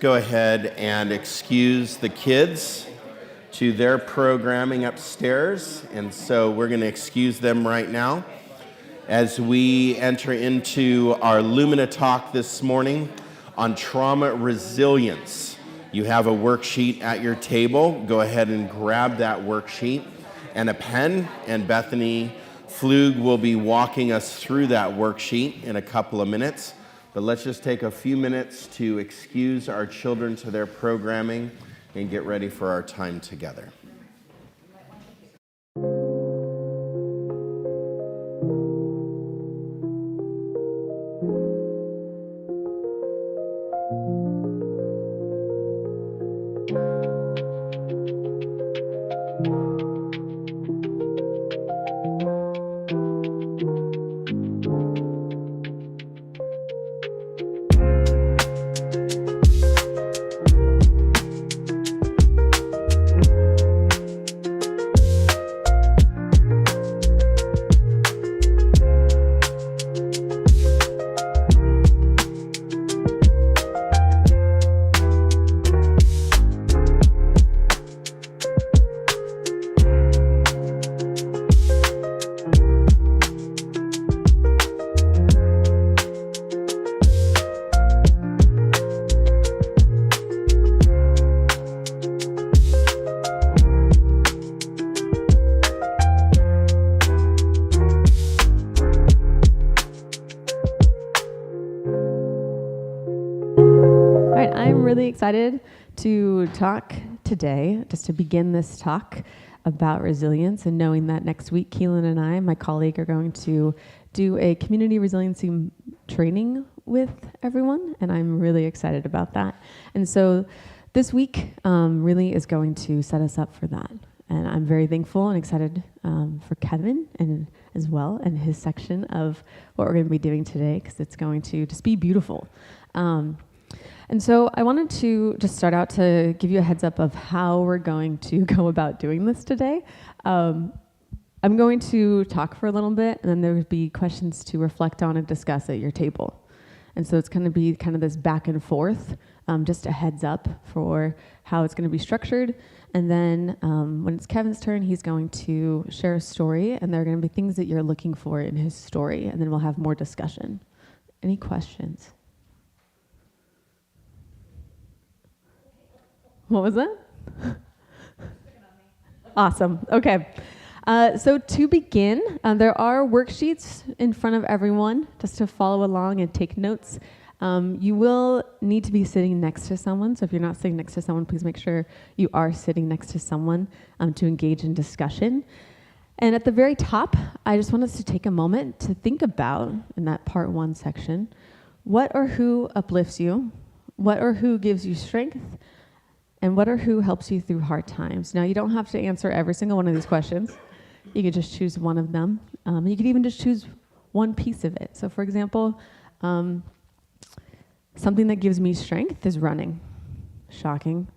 go ahead and excuse the kids to their programming upstairs. And so we're going to excuse them right now as we enter into our Lumina talk this morning on trauma resilience. You have a worksheet at your table. Go ahead and grab that worksheet and a pen, and Bethany Flug will be walking us through that worksheet in a couple of minutes. But let's just take a few minutes to excuse our children to their programming and get ready for our time together. Excited to talk today, just to begin this talk about resilience, and knowing that next week Keelan and I, my colleague, are going to do a community resiliency training with everyone, and I'm really excited about that. And so this week really is going to set us up for that. And I'm very thankful and excited for Kevin and as well and his section of what we're going to be doing today, because it's going to just be beautiful. And so I wanted to just start out to give you a heads up of how we're going to go about doing this today. I'm going to talk for a little bit, and then there will be questions to reflect on and discuss at your table. And so it's going to be kind of this back and forth, just a heads up for how it's going to be structured. And then when it's Kevin's turn, he's going to share a story, and there are going to be things that you're looking for in his story, and then we'll have more discussion. Any questions? What was that? Awesome. Okay. So to begin, there are worksheets in front of everyone just to follow along and take notes. You will need to be sitting next to someone. So if you're not sitting next to someone, please make sure you are sitting next to someone to engage in discussion. And at the very top, I just want us to take a moment to think about, in that part one section, what or who uplifts you, what or who gives you strength, and what or who helps you through hard times. Now, you don't have to answer every single one of these questions. You could just choose one of them. You could even just choose one piece of it. So for example, something that gives me strength is running. Shocking.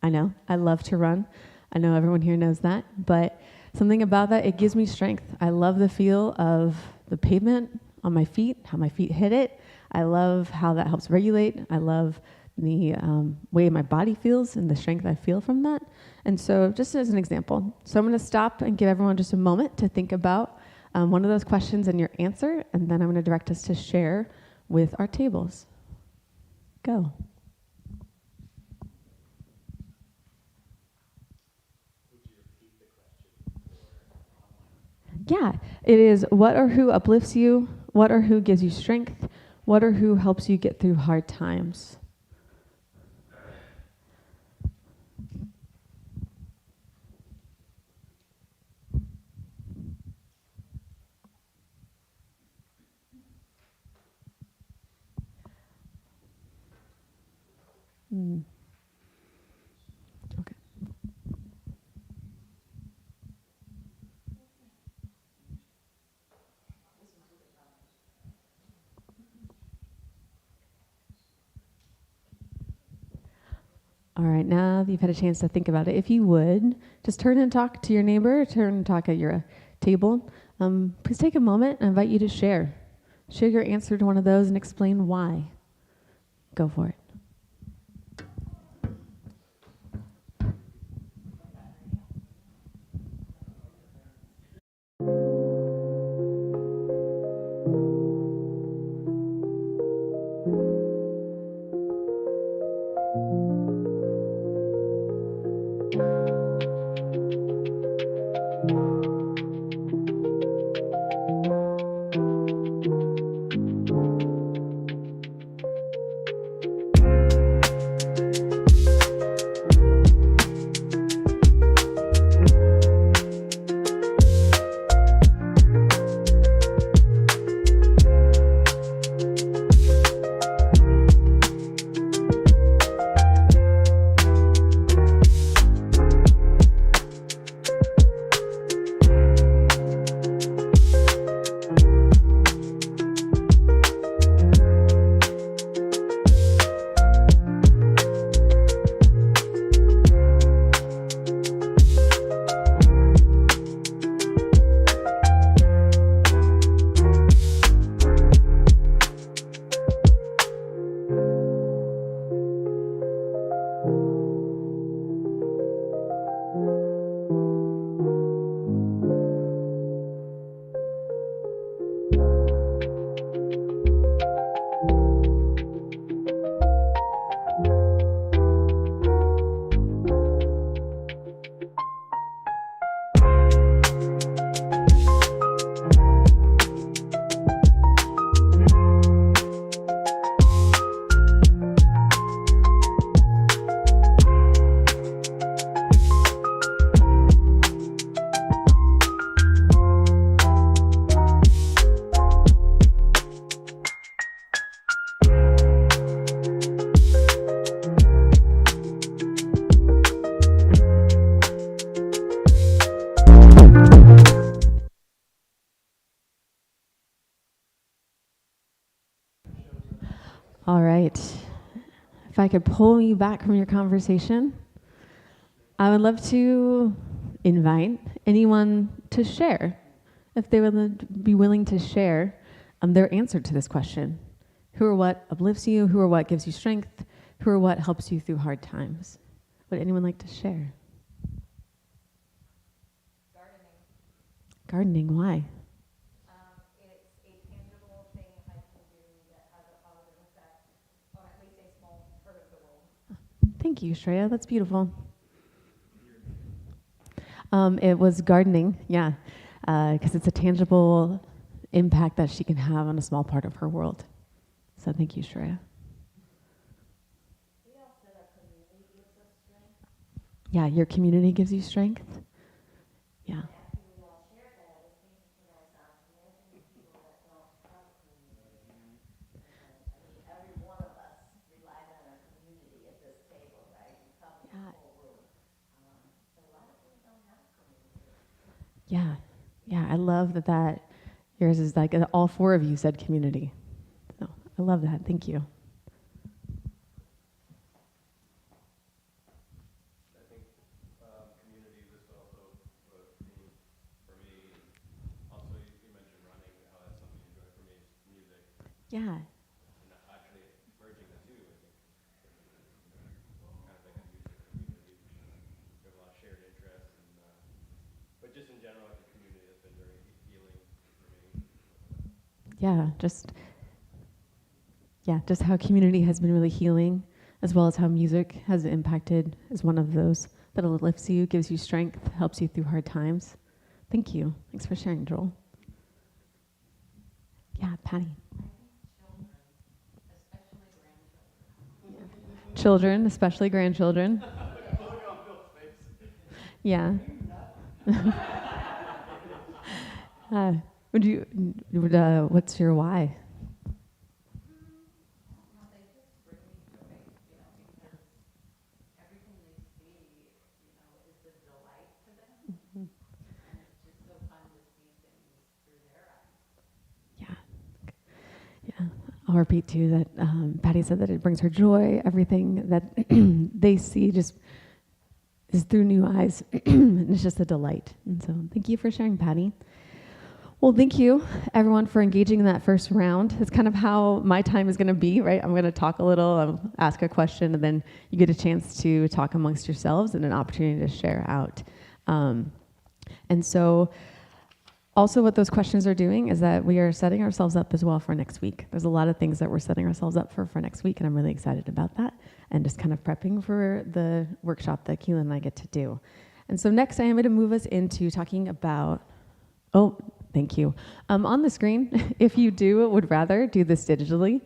I know. I love to run. I know everyone here knows that. But something about that, it gives me strength. I love the feel of the pavement on my feet, how my feet hit it. I love how that helps regulate. I love the way my body feels and the strength I feel from that. And so just as an example, so I'm going to stop and give everyone just a moment to think about one of those questions and your answer, and then I'm going to direct us to share with our tables. Go. Would you repeat the question? Yeah, it is what or who uplifts you, what or who gives you strength, what or who helps you get through hard times. Okay. All right, now that you've had a chance to think about it, if you would, just turn and talk to your neighbor, turn and talk at your table. Please take a moment. I invite you to share. Share your answer to one of those and explain why. Go for it. All right. If I could pull you back from your conversation, I would love to invite anyone to share, if they would be willing to share their answer to this question. Who or what uplifts you? Who or what gives you strength? Who or what helps you through hard times? Would anyone like to share? Gardening, why? It's a tangible thing I can do that has a positive effect on at least a small part of the world. Thank you, Shreya. That's beautiful. It was gardening, yeah, because it's a tangible impact that she can have on a small part of her world. So thank you, Shreya. Yeah, your community gives you strength. Yeah. Yeah, yeah, I love that yours is like all four of you said community. So I love that. Thank you. I think community was also a theme for me. Also, you mentioned running, how that's something you enjoy. For me, it's music. Yeah. And actually merging the two, I think, kind of like a music community. We have a lot of shared interests, and but just in general, like the community has been very healing for me. Just how community has been really healing, as well as how music has impacted as one of those that lifts you, gives you strength, helps you through hard times. Thank you. Thanks for sharing, Joel. Yeah, Patty. Children, especially grandchildren. Yeah. What's your why? Yeah, I'll repeat too that Patty said that it brings her joy. Everything that they see just is through new eyes. And it's just a delight. And so thank you for sharing, Patty. Well, thank you, everyone, for engaging in that first round. It's kind of how my time is going to be, right? I'm going to talk a little, I'll ask a question, and then you get a chance to talk amongst yourselves and an opportunity to share out. And so also what those questions are doing is that we are setting ourselves up as well for next week. There's a lot of things that we're setting ourselves up for next week, and I'm really excited about that, and just kind of prepping for the workshop that Keelan and I get to do. And so next I am going to move us into talking about, thank you. On the screen, if you would rather do this digitally,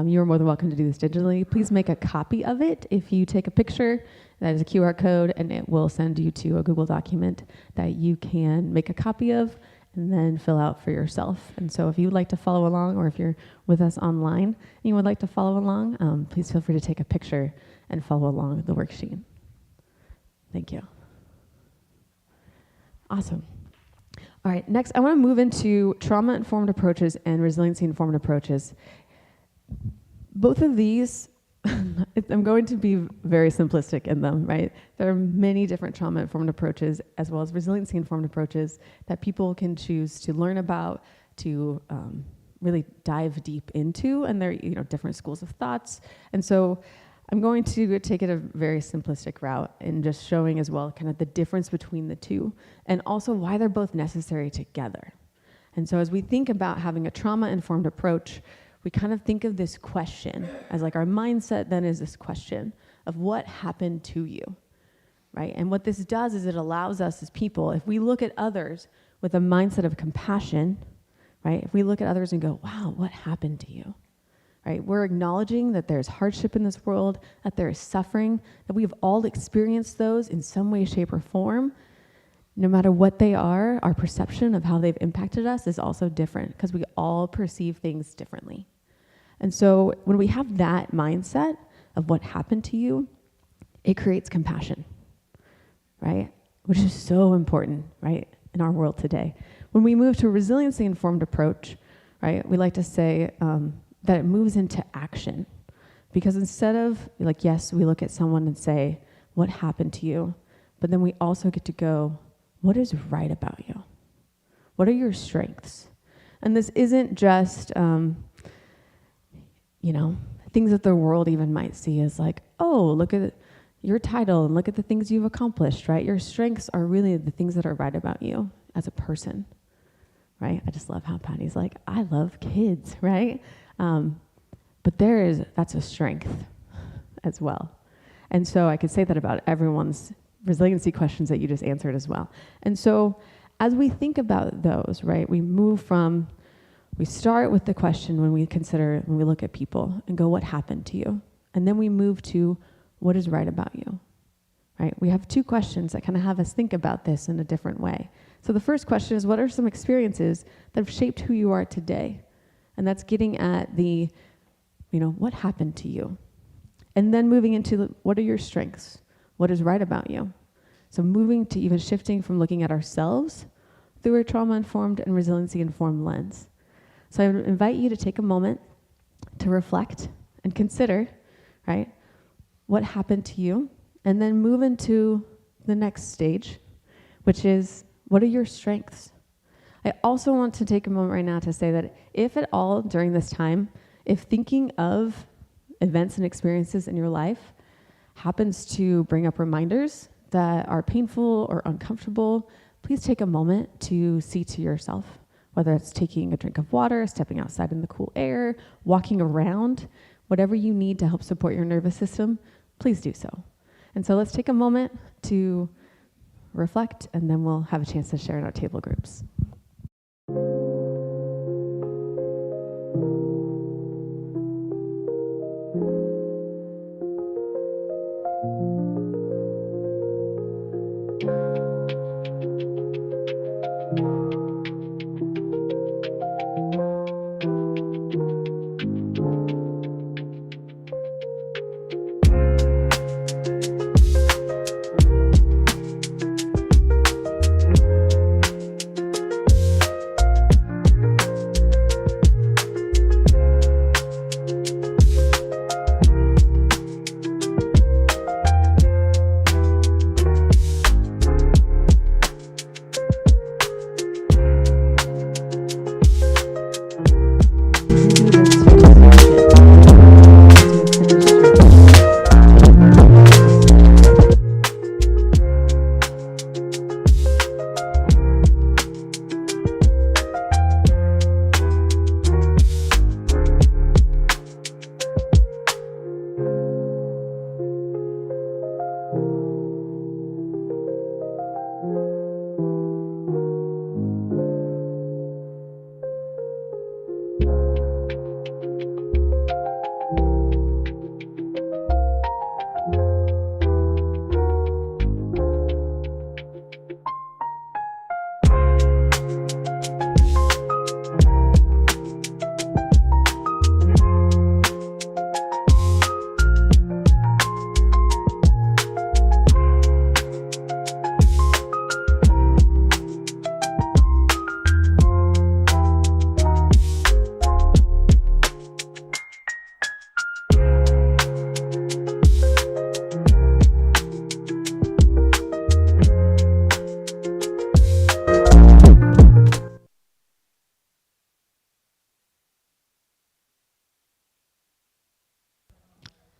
you are more than welcome to do this digitally. Please make a copy of it. If you take a picture, that is a QR code, and it will send you to a Google document that you can make a copy of and then fill out for yourself. And so if you would like to follow along, or if you're with us online and you would like to follow along, please feel free to take a picture and follow along with the worksheet. Thank you. Awesome. All right, next I want to move into trauma-informed approaches and resiliency-informed approaches. Both of these, I'm going to be very simplistic in them, right? There are many different trauma-informed approaches as well as resiliency-informed approaches that people can choose to learn about, to really dive deep into, and they're different schools of thoughts. And so I'm going to take it a very simplistic route in just showing as well kind of the difference between the two and also why they're both necessary together. And so as we think about having a trauma-informed approach, we kind of think of this question as like our mindset then is this question of what happened to you, right? And what this does is it allows us as people, if we look at others with a mindset of compassion, right? If we look at others and go, wow, what happened to you? Right? We're acknowledging that there's hardship in this world, that there is suffering, that we've all experienced those in some way, shape, or form. No matter what they are, our perception of how they've impacted us is also different because we all perceive things differently. And so when we have that mindset of what happened to you, it creates compassion, right? Which is so important, right, in our world today. When we move to a resiliency-informed approach, right, we like to say, that it moves into action, Because instead of, like, yes, we look at someone and say, what happened to you? But then we also get to go, what is right about you? What are your strengths? And this isn't just, things that the world even might see as like, oh, look at your title and look at the things you've accomplished, right? Your strengths are really the things that are right about you as a person, right? I just love how Patty's like, I love kids, right? But that's a strength as well. And so I could say that about everyone's resiliency questions that you just answered as well. And so as we think about those, right, we start with the question when we look at people and go, what happened to you? And then we move to what is right about you, right? We have two questions that kind of have us think about this in a different way. So the first question is, what are some experiences that have shaped who you are today? And that's getting at what happened to you? And then moving into what are your strengths? What is right about you? So moving to even shifting from looking at ourselves through a trauma-informed and resiliency-informed lens. So I would invite you to take a moment to reflect and consider, right, what happened to you, and then move into the next stage, which is, what are your strengths? I also want to take a moment right now to say that if at all during this time, if thinking of events and experiences in your life happens to bring up reminders that are painful or uncomfortable, please take a moment to see to yourself, whether it's taking a drink of water, stepping outside in the cool air, walking around, whatever you need to help support your nervous system, please do so. And so let's take a moment to reflect, and then we'll have a chance to share in our table groups.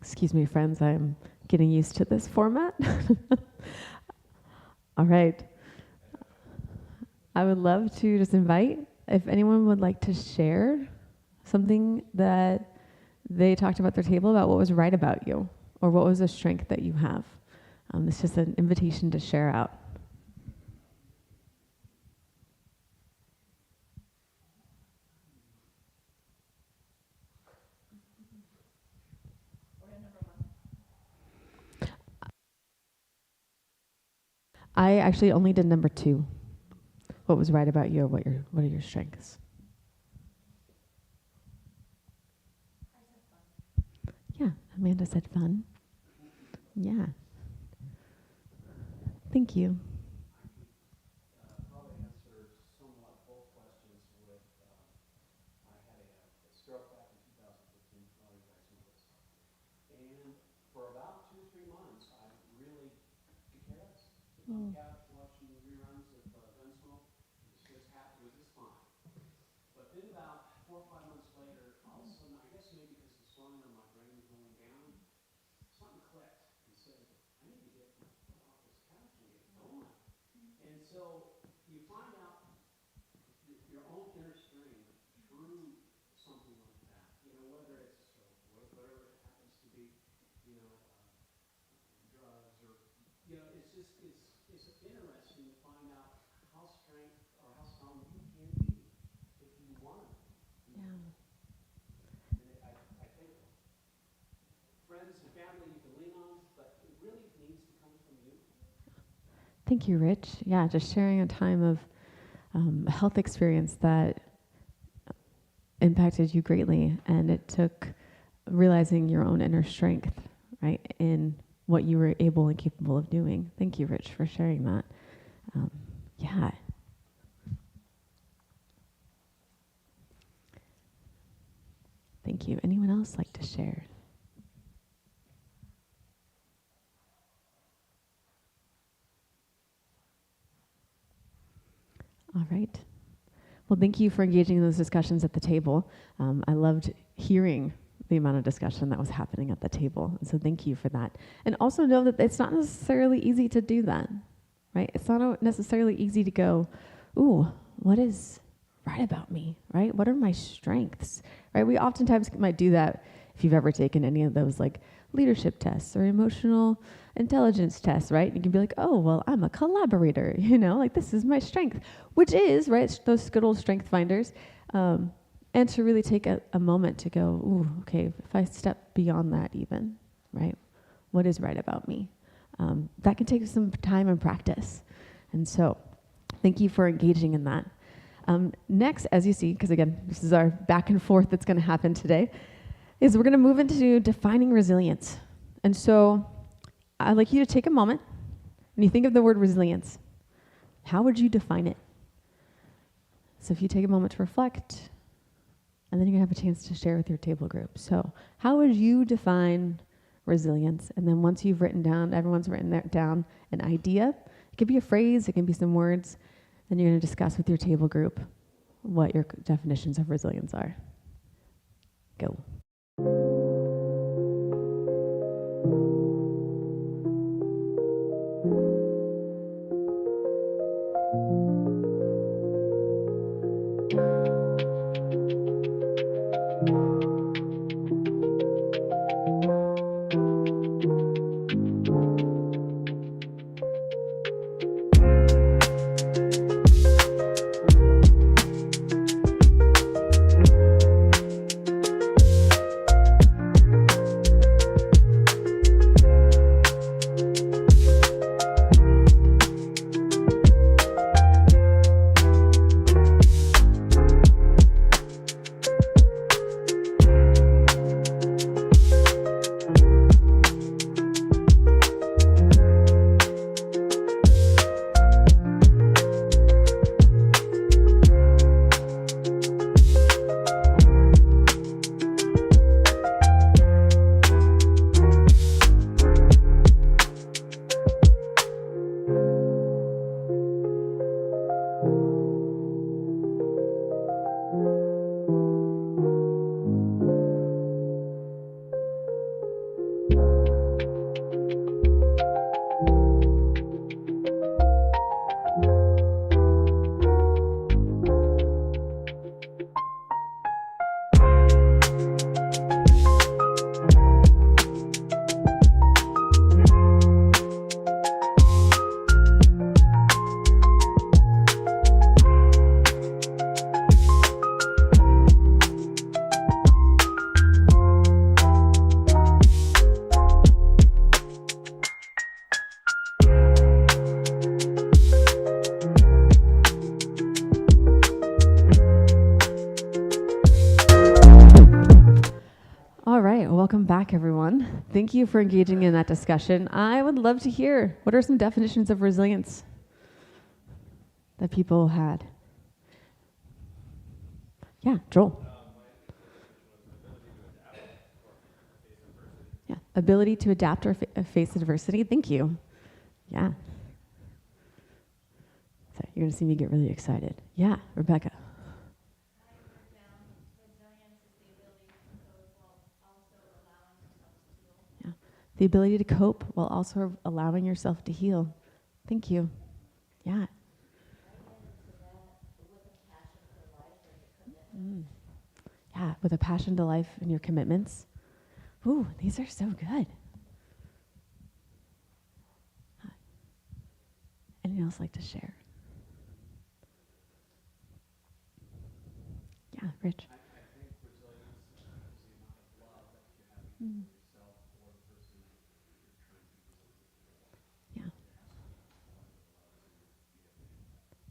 Excuse me, friends, I'm getting used to this format. All right. I would love to just invite, if anyone would like to share something that they talked about their table about what was right about you, or what was a strength that you have. It's just an invitation to share out. I actually only did number 2. What was right about you, or what are your strengths? Yeah, Amanda said fun. Yeah. Thank you. Probably answer somewhat both questions with, I had a stroke back in 2015, probably you guys know this. And for about 2 or 3 months, I really could care less. Sitting on the couch watching reruns of Gunsmoke, it was just happy, it was just fine. But then about 4 or 5 months later, all of a sudden, I guess maybe because the swelling of my brain was going down, something clicked and said, I need to get my foot off this couch and get going. And so you find out your own inner strength through something like that. You know, whether it's a stroke, whatever it happens to be, you know, drugs or, you know, it's just, it's interesting to find out how strength or how strong you can be if you want to. Yeah. And I think friends and family you can lean on, but it really needs to come from you. Thank you, Rich. Yeah, just sharing a time of a health experience that impacted you greatly, and it took realizing your own inner strength, right, in what you were able and capable of doing. Thank you, Rich, for sharing that. Yeah. Thank you. Anyone else like to share? All right. Well, thank you for engaging in those discussions at the table. I loved hearing the amount of discussion that was happening at the table. So thank you for that. And also know that it's not necessarily easy to do that, right? It's not necessarily easy to go, ooh, what is right about me, right? What are my strengths, right? We oftentimes might do that if you've ever taken any of those like leadership tests or emotional intelligence tests, right? You can be like, oh, well, I'm a collaborator, you know, like this is my strength, which is, right, those good old strength finders. And to really take a moment to go, ooh, okay, if I step beyond that even, right, what is right about me? That can take some time and practice. And so thank you for engaging in that. Next, as you see, because again, this is our back and forth that's going to happen today, is we're going to move into defining resilience. And so I'd like you to take a moment and you think of the word resilience. How would you define it? So if you take a moment to reflect, and then you're going to have a chance to share with your table group. So how would you define resilience? And then once you've written down, everyone's written down an idea. It could be a phrase, it can be some words. Then you're going to discuss with your table group what your definitions of resilience are. Go. Welcome back, everyone. Thank you for engaging in that discussion. I would love to hear, what are some definitions of resilience that people had? Yeah, Joel. My definition was the ability to adapt or face adversity. Yeah. ability to adapt or face adversity. Thank you. Yeah. So you're going to see me get really excited. Yeah, Rebecca. Yeah. The ability to cope while also allowing yourself to heal. Thank you. Yeah. Yeah, with a passion to life and your commitments. Ooh, these are so good. Anyone else like to share? Yeah, Rich. I think resilience is the amount of love that you have for yourself or the person that you're trying to be resiliant for. Yeah. There has to be a lot of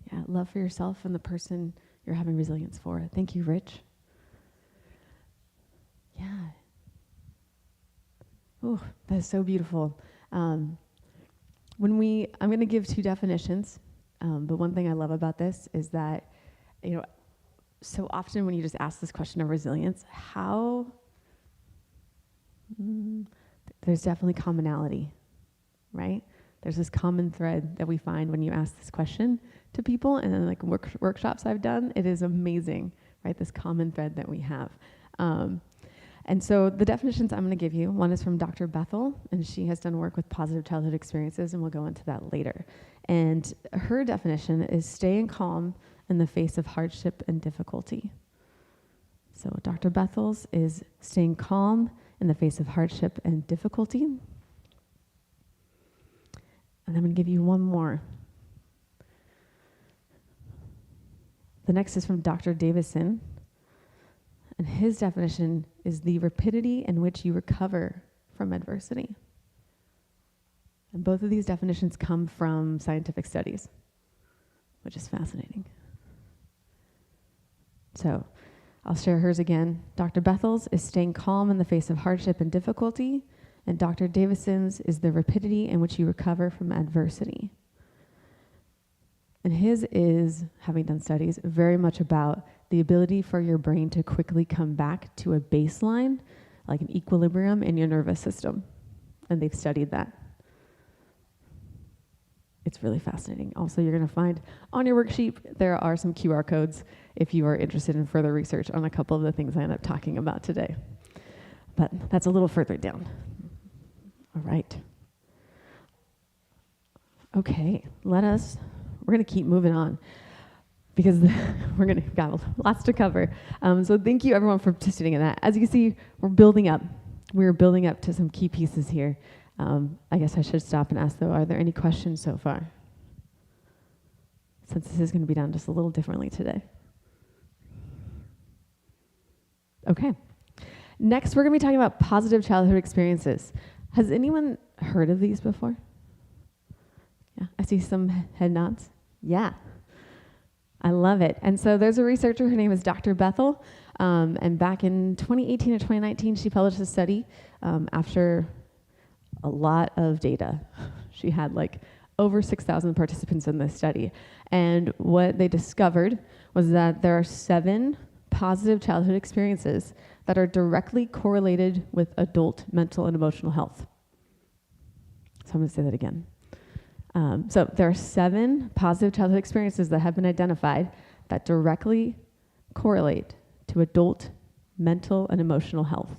love. Yeah, love for yourself and the person you're having resilience for. Thank you, Rich. Yeah. Oh, that's so beautiful. I'm going to give two definitions, but one thing I love about this is that, so often when you just ask this question of resilience, there's definitely commonality, right? There's this common thread that we find when you ask this question to people, and then like workshops I've done, it is amazing, right? This common thread that we have. And so the definitions I'm going to give you, one is from Dr. Bethel, and she has done work with positive childhood experiences, and we'll go into that later. And her definition is staying calm in the face of hardship and difficulty. So Dr. Bethel's is staying calm in the face of hardship and difficulty. And I'm going to give you one more. The next is from Dr. Davison. And his definition is the rapidity in which you recover from adversity. And both of these definitions come from scientific studies, which is fascinating. So I'll share hers again. Dr. Bethel's is staying calm in the face of hardship and difficulty, and Dr. Davison's is the rapidity in which you recover from adversity. And his is, having done studies, very much about the ability for your brain to quickly come back to a baseline, like an equilibrium in your nervous system. And they've studied that. It's really fascinating. Also, you're going to find on your worksheet, there are some QR codes if you are interested in further research on a couple of the things I end up talking about today. But that's a little further down. All right. Okay, we're going to keep moving on, because we're going to got lots to cover. So thank you everyone for participating in that. As you can see, we're building up. We're building up to some key pieces here. I guess I should stop and ask though, are there any questions so far? Since this is going to be done just a little differently today. Okay. Next, we're going to be talking about positive childhood experiences. Has anyone heard of these before? Yeah, I see some head nods. Yeah. I love it. And so there's a researcher, her name is Dr. Bethel, and back in 2018 or 2019, she published a study after a lot of data. She had like over 6,000 participants in this study. And what they discovered was that there are 7 positive childhood experiences that are directly correlated with adult mental and emotional health. So I'm going to say that again. So there are 7 positive childhood experiences that have been identified that directly correlate to adult mental and emotional health.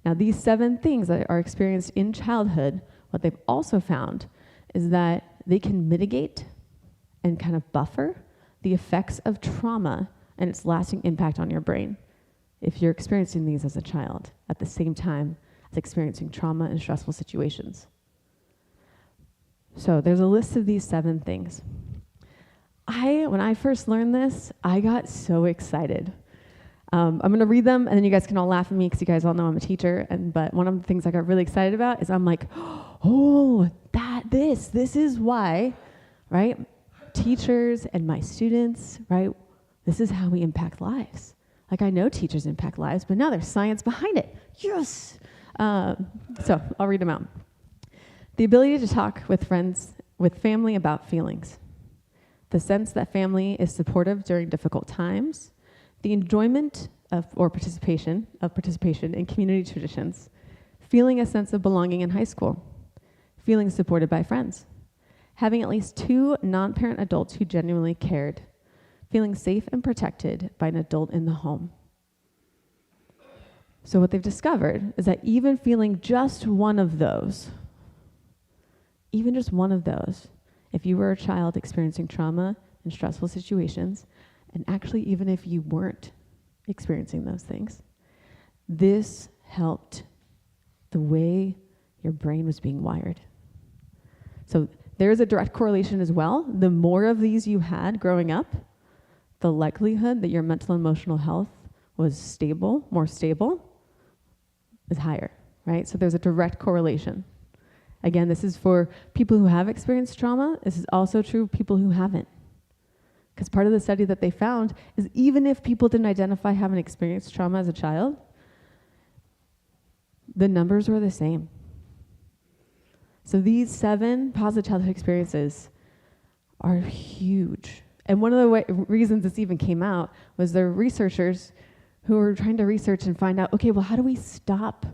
Now, these 7 things that are experienced in childhood, what they've also found is that they can mitigate and kind of buffer the effects of trauma and its lasting impact on your brain if you're experiencing these as a child at the same time as experiencing trauma and stressful situations. So there's a list of these 7 things. When I first learned this, I got so excited. I'm going to read them, and then you guys can all laugh at me because you guys all know I'm a teacher. But one of the things I got really excited about is I'm like, oh, this is why, right? Teachers and my students, right? This is how we impact lives. Like, I know teachers impact lives, but now there's science behind it. Yes. So I'll read them out. The ability to talk with friends, with family about feelings. The sense that family is supportive during difficult times. The enjoyment of participation in community traditions. feeling a sense of belonging in high school, feeling supported by friends, having at least 2 non-parent adults who genuinely cared, feeling safe and protected by an adult in the home. So what they've discovered is that even feeling just one of those, even just one of those, if you were a child experiencing trauma in stressful situations, and actually even if you weren't experiencing those things, this helped the way your brain was being wired. So there is a direct correlation as well. The more of these you had growing up, the likelihood that your mental and emotional health was stable, more stable, is higher, right? So there's a direct correlation. Again, this is for people who have experienced trauma. This is also true of people who haven't. Because part of the study that they found is even if people didn't identify having experienced trauma as a child, the numbers were the same. So these 7 positive childhood experiences are huge. And one of the reasons this even came out was there were researchers who were trying to research and find out, okay, well, how do we stop,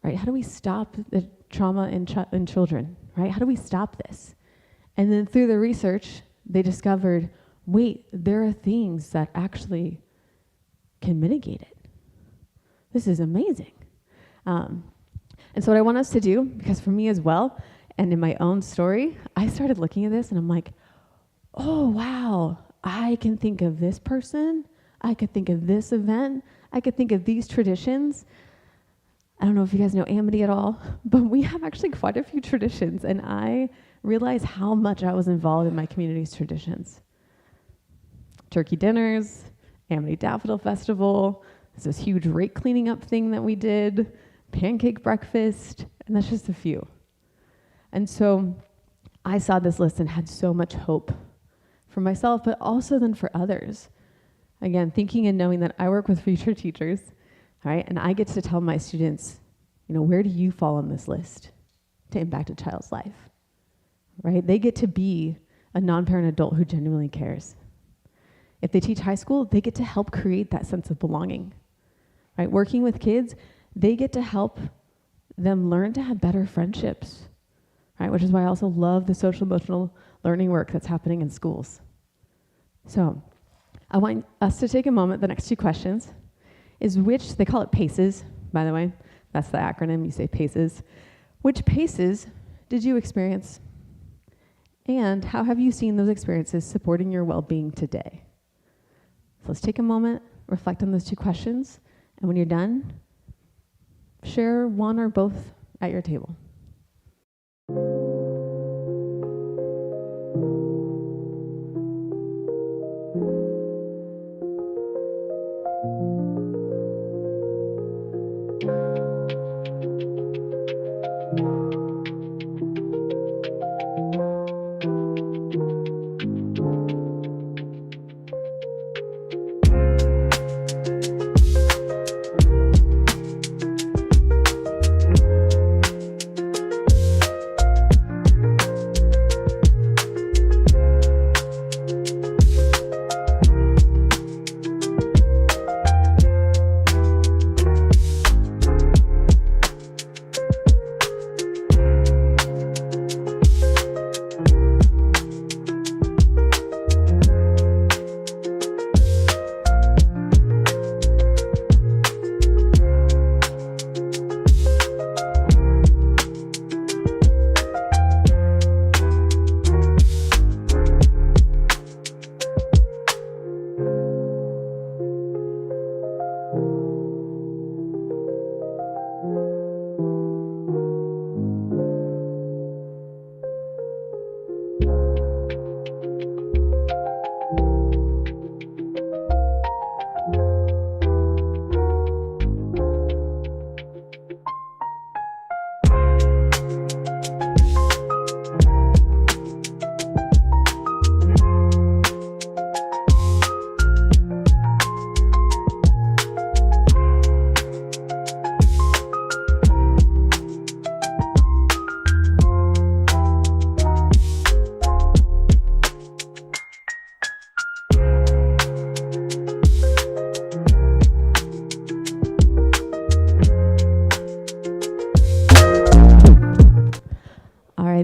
right? How do we stop the trauma in children, right? How do we stop this? And then through the research, they discovered, wait, there are things that actually can mitigate it. This is amazing. And so what I want us to do, because for me as well, and in my own story, I started looking at this and I'm like, oh, wow, I can think of this person. I could think of this event. I could think of these traditions. I don't know if you guys know Amity at all, but we have actually quite a few traditions, and I realized how much I was involved in my community's traditions. Turkey dinners, Amity Daffodil Festival, there's this huge rake cleaning up thing that we did, pancake breakfast, and that's just a few. And so I saw this list and had so much hope for myself, but also then for others. Again, thinking and knowing that I work with future teachers, right? And I get to tell my students, where do you fall on this list to impact a child's life, right? They get to be a non-parent adult who genuinely cares. If they teach high school, they get to help create that sense of belonging, right? Working with kids, they get to help them learn to have better friendships, right? Which is why I also love the social emotional learning work that's happening in schools. So I want us to take a moment. The next 2 questions is which, they call it PACEs, by the way. That's the acronym, you say PACEs. Which PACEs did you experience? And how have you seen those experiences supporting your well-being today? So let's take a moment, reflect on those 2 questions, and when you're done, share one or both at your table.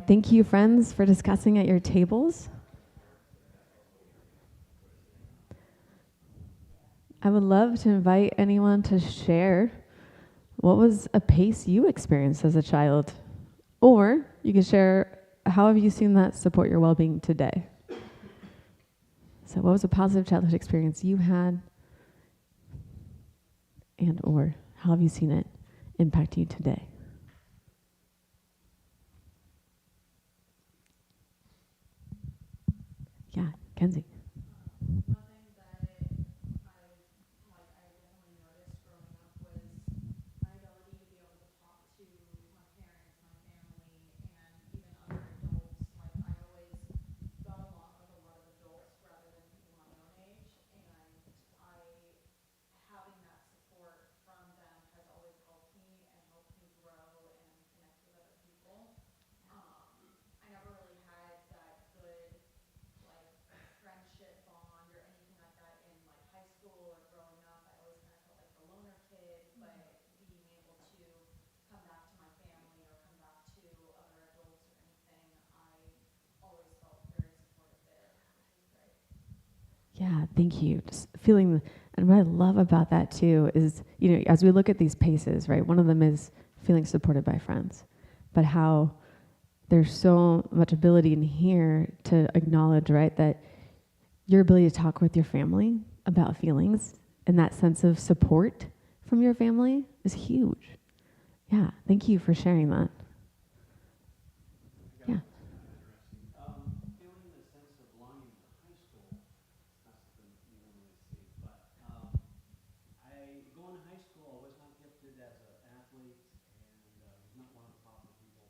Thank you, friends, for discussing at your tables. I would love to invite anyone to share what was a pace you experienced as a child, or you can share how have you seen that support your well-being today. So what was a positive childhood experience you had, and or how have you seen it impact you today? Yeah, Kenzie. One thing that I definitely noticed growing up was my ability to be able to talk to my parents, my family, and even other adults. Like I always got along with a lot of adults rather than people my own age, and having that support from them has always helped me and helped me grow and connect with other people. I never really had that good like friendship bond or anything like that in like high school or growing up. I always kind of felt like the loner kid, but being able to come back to my family or come back to other adults or anything, I always felt very supportive there, which was great. Yeah, thank you. Just feeling, and what I love about that too is, you know, as we look at these paces, right, one of them is feeling supported by friends, but how there's so much ability in here to acknowledge, right, that your ability to talk with your family about feelings and that sense of support from your family is huge. Yeah, thank you for sharing that. Yeah. Feeling the sense of belonging to high school, not something you normally see, but going to high school, I was not gifted as an athlete and was not one of the popular people.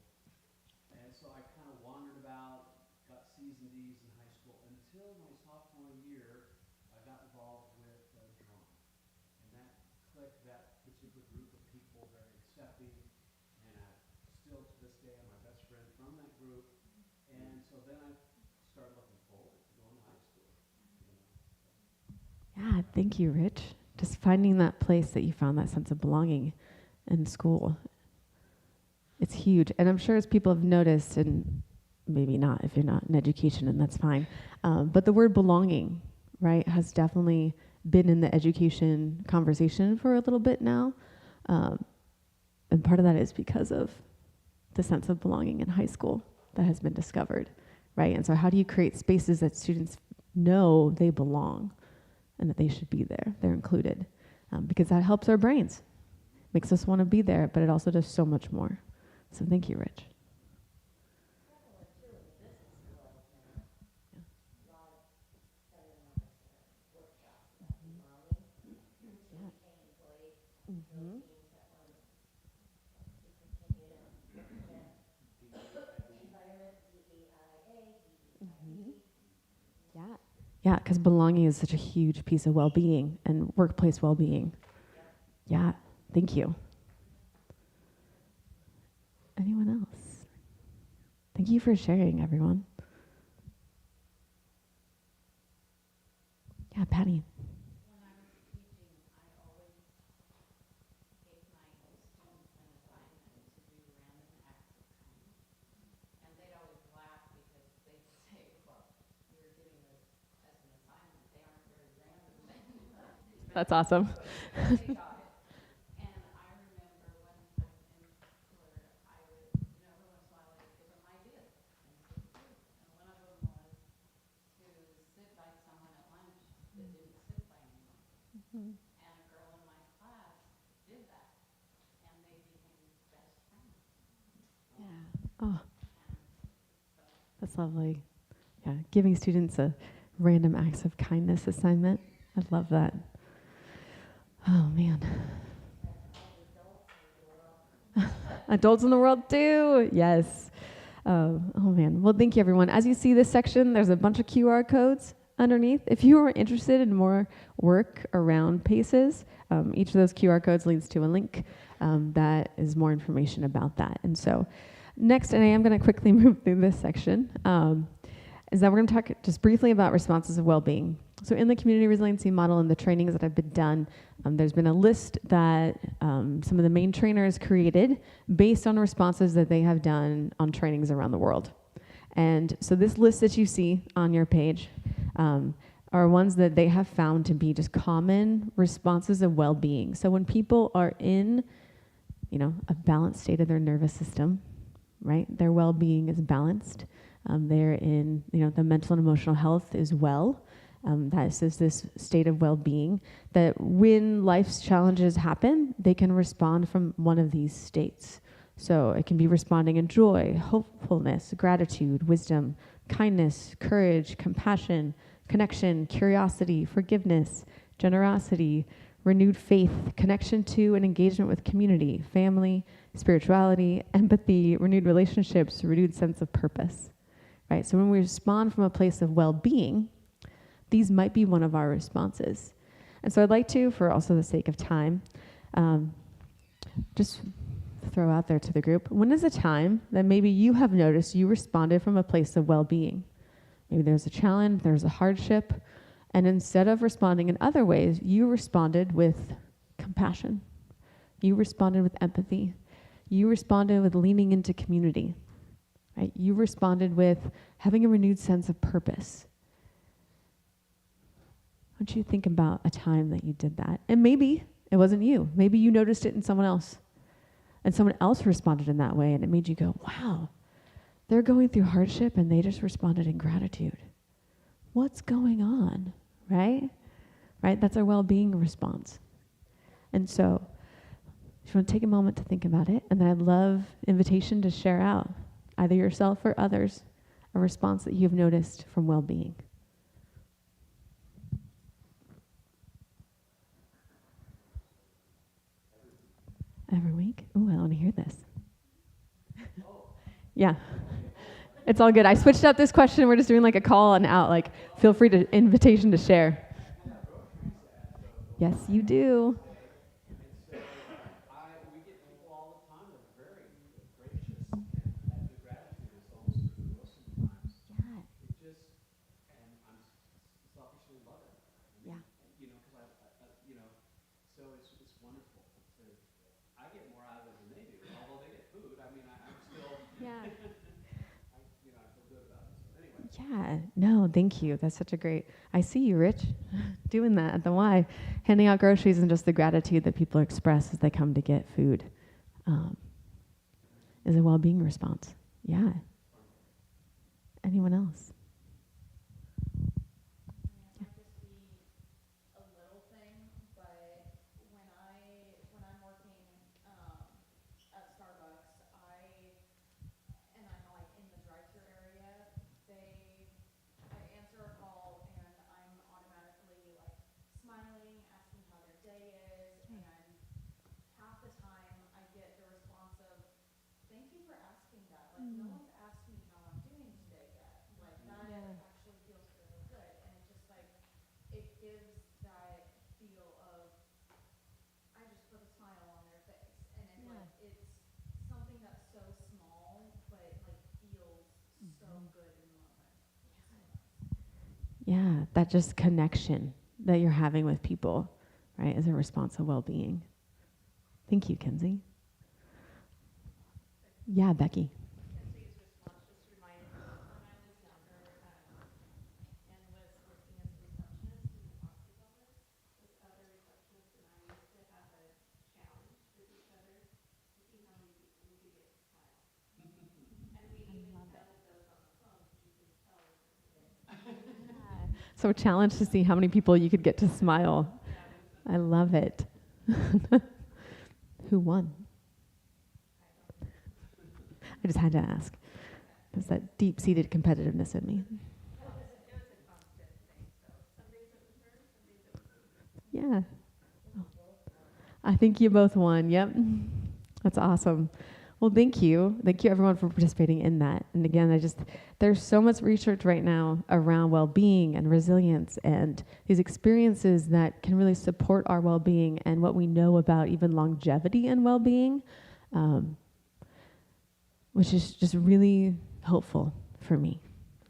And so I kind of wandered about, got C's and D's in high school until my sophomore year, I got involved with drum. And that clicked that particular group of people, very accepting, and I still to this day am my best friend from that group. And so then I started looking forward to going to high school. Yeah, thank you, Rich. Just finding that place that you found that sense of belonging in school. It's huge. And I'm sure as people have noticed, and maybe not if you're not in education, and that's fine, but the word belonging, right, has definitely been in the education conversation for a little bit now. And part of that is because of the sense of belonging in high school that has been discovered, right? And so how do you create spaces that students know they belong and that they should be there, they're included? Because that helps our brains, makes us want to be there, but it also does so much more. So thank you, Rich. Yeah, because belonging is such a huge piece of well-being and workplace well-being. Yeah, thank you. Anyone else? Thank you for sharing, everyone. Yeah, Patty. When I was teaching, I always gave my students an assignment to do random acts of kindness. And they'd always laugh because they'd say, well, you're giving this as an assignment. They aren't very random. That's awesome. They got it. And I remember when I was in Florida, I would, every once in a while I'd give them ideas. And one of them was to sit by someone at lunch that didn't sit by anyone. And a girl in my class did that. And they became best friends. Yeah. Oh, that's lovely. Yeah, giving students a random acts of kindness assignment. I love that. Oh, man. Adults in the world too. Yes. Oh, man. Well, thank you, everyone. As you see this section, there's a bunch of QR codes underneath. If you are interested in more work around PACES, each of those QR codes leads to a link that is more information about that. And so next, and I am going to quickly move through this section, is that we're going to talk just briefly about responses of well-being. So in the community resiliency model and the trainings that have been done, there's been a list that some of the main trainers created based on responses that they have done on trainings around the world. And so this list that you see on your page are ones that they have found to be just common responses of well-being. So when people are in, a balanced state of their nervous system, right? Their well-being is balanced. They're in, the mental and emotional health is well. That is this state of well-being, that when life's challenges happen, they can respond from one of these states. So it can be responding in joy, hopefulness, gratitude, wisdom, kindness, courage, compassion, connection, curiosity, forgiveness, generosity, renewed faith, connection to and engagement with community, family, spirituality, empathy, renewed relationships, renewed sense of purpose, right? So when we respond from a place of well-being, these might be one of our responses. And so I'd like to, for also the sake of time, just throw out there to the group, when is a time that maybe you have noticed you responded from a place of well-being? Maybe there's a challenge, there's a hardship, and instead of responding in other ways, you responded with compassion. You responded with empathy. You responded with leaning into community, right? You responded with having a renewed sense of purpose. I want you to think about a time that you did that. And maybe it wasn't you. Maybe you noticed it in someone else. And someone else responded in that way, and it made you go, wow, they're going through hardship and they just responded in gratitude. What's going on, right? Right? That's our well-being response. And so, if you want to take a moment to think about it, and then I'd love invitation to share out, either yourself or others, a response that you've noticed from well-being. Every week? Ooh, I want to hear this. Yeah. It's all good. I switched up this question. We're just doing like a call and out. Like, feel free to invitation to share. Yes, you do. We get people all the time that are very gracious, and the gratitude is almost trivial sometimes. Yeah. It just, and I'm selfishly love it. Yeah. Because so it's wonderful. I get more out of it than they do, although they get food. I'm still, Yeah. I feel good about it. So anyway. Yeah. No, thank you. That's such a great. I see you, Rich, doing that at the Y, handing out groceries, and just the gratitude that people express as they come to get food is a well-being response. Yeah. Anyone else? It might just be a little thing, but when I'm working at Starbucks, and I'm like in the drive-thru area, I answer a call and I'm automatically like smiling, asking how their day is, and half the time I get the response of, "Thank you for asking that. Like no one's asked me how I'm doing today yet." Like that actually feels really good, and it just like it gives that feel of I just put a smile on their face, and it's something that's so small, but like feels so good in the moment. Yeah, that just connection that you're having with people, right, is a response of well-being. Thank you, Kenzie. Yeah, Becky. Kenzie's response just reminded me of when I was younger and was working as a receptionist in the hospice office with other receptionists, and I used to have a challenge with each other to see how many people we could get to smile. And we even tested those on the phone because you could tell if it. So challenge to see how many people you could get to smile. I love it. Who won? I just had to ask. There's that deep-seated competitiveness in me. Yeah. I think you both won. Yep. That's awesome. Well, thank you. Thank you, everyone, for participating in that. And again, there's so much research right now around well-being and resilience and these experiences that can really support our well-being and what we know about even longevity and well-being, which is just really hopeful for me,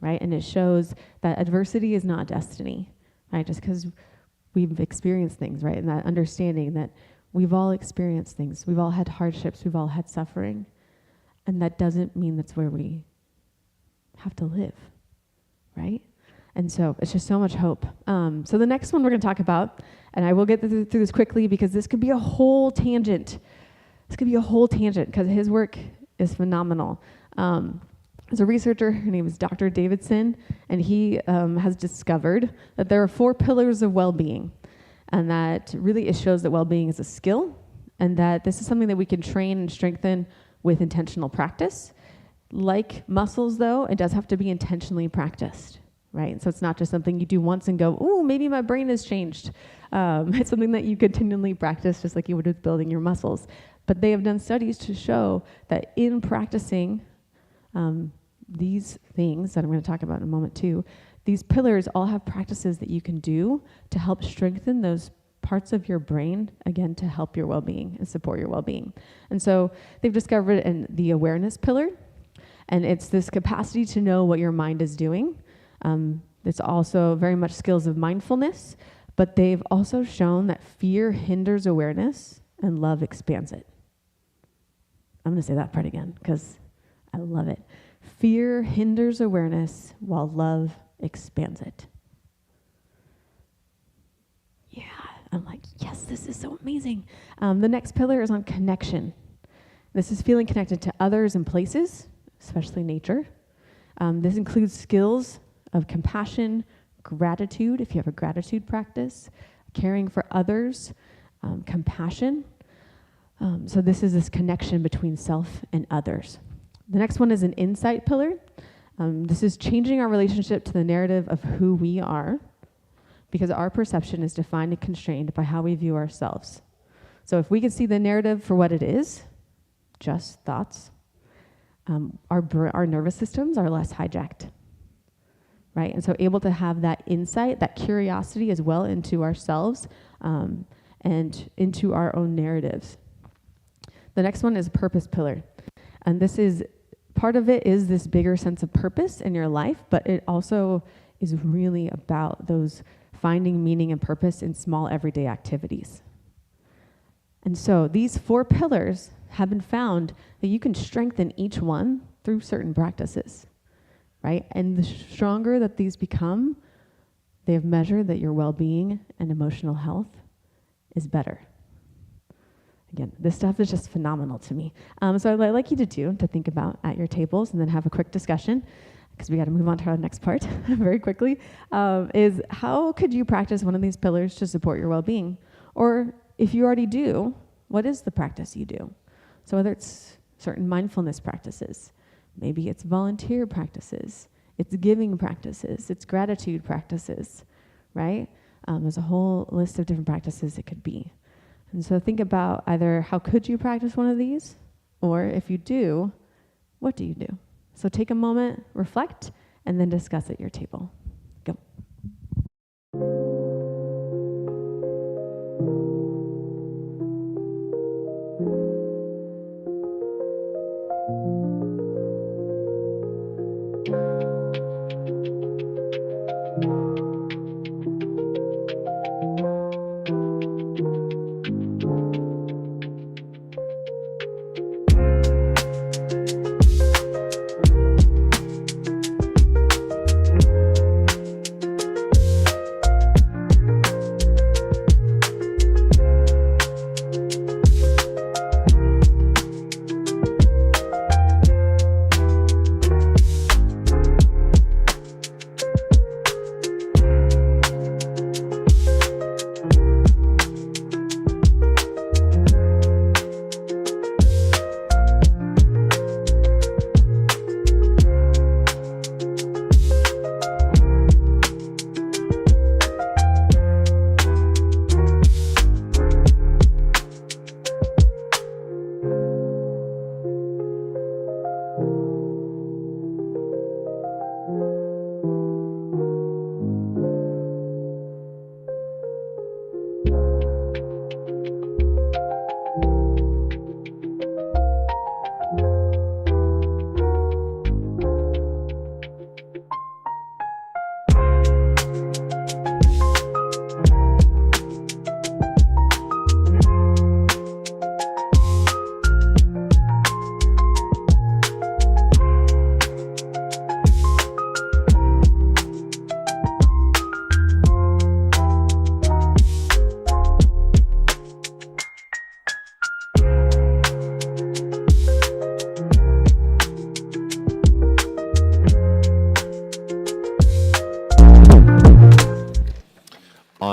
right? And it shows that adversity is not destiny, right? Just because we've experienced things, right? And that understanding that we've all experienced things. We've all had hardships. We've all had suffering. And that doesn't mean that's where we have to live, right? And so it's just so much hope. So the next one we're going to talk about, and I will get through this quickly because this could be a whole tangent. This could be a whole tangent because his work is phenomenal. There's a researcher, her name is Dr. Davidson, and he has discovered that there are 4 pillars of well-being, and that really it shows that well-being is a skill, and that this is something that we can train and strengthen with intentional practice. Like muscles, though, it does have to be intentionally practiced, right? So it's not just something you do once and go, "Ooh, maybe my brain has changed." It's something that you continually practice, just like you would with building your muscles. But they have done studies to show that in practicing these things that I'm going to talk about in a moment too, these pillars all have practices that you can do to help strengthen those parts of your brain, again, to help your well-being and support your well-being. And so they've discovered the awareness pillar, and it's this capacity to know what your mind is doing. It's also very much skills of mindfulness, but they've also shown that fear hinders awareness and love expands it. I'm going to say that part again because I love it. Fear hinders awareness while love expands it. Yeah, I'm like, yes, this is so amazing. The next pillar is on connection. This is feeling connected to others and places, especially nature. This includes skills of compassion, gratitude, if you have a gratitude practice, caring for others, compassion. So this is this connection between self and others. The next one is an insight pillar. This is changing our relationship to the narrative of who we are, because our perception is defined and constrained by how we view ourselves. So if we can see the narrative for what it is, just thoughts, our nervous systems are less hijacked, right? And so able to have that insight, that curiosity as well into ourselves and into our own narratives. The next one is a purpose pillar. And this is, part of it is this bigger sense of purpose in your life, but it also is really about those finding meaning and purpose in small everyday activities. And so these 4 pillars have been found that you can strengthen each one through certain practices, right? And the stronger that these become, they have measured that your well-being and emotional health is better. Again, this stuff is just phenomenal to me. So I'd like you to think about at your tables and then have a quick discussion, because we got to move on to our next part very quickly, is how could you practice one of these pillars to support your well-being? Or if you already do, what is the practice you do? So whether it's certain mindfulness practices, maybe it's volunteer practices, it's giving practices, it's gratitude practices, right? There's a whole list of different practices it could be. And so think about either how could you practice one of these, or if you do, what do you do? So take a moment, reflect, and then discuss at your table. Go.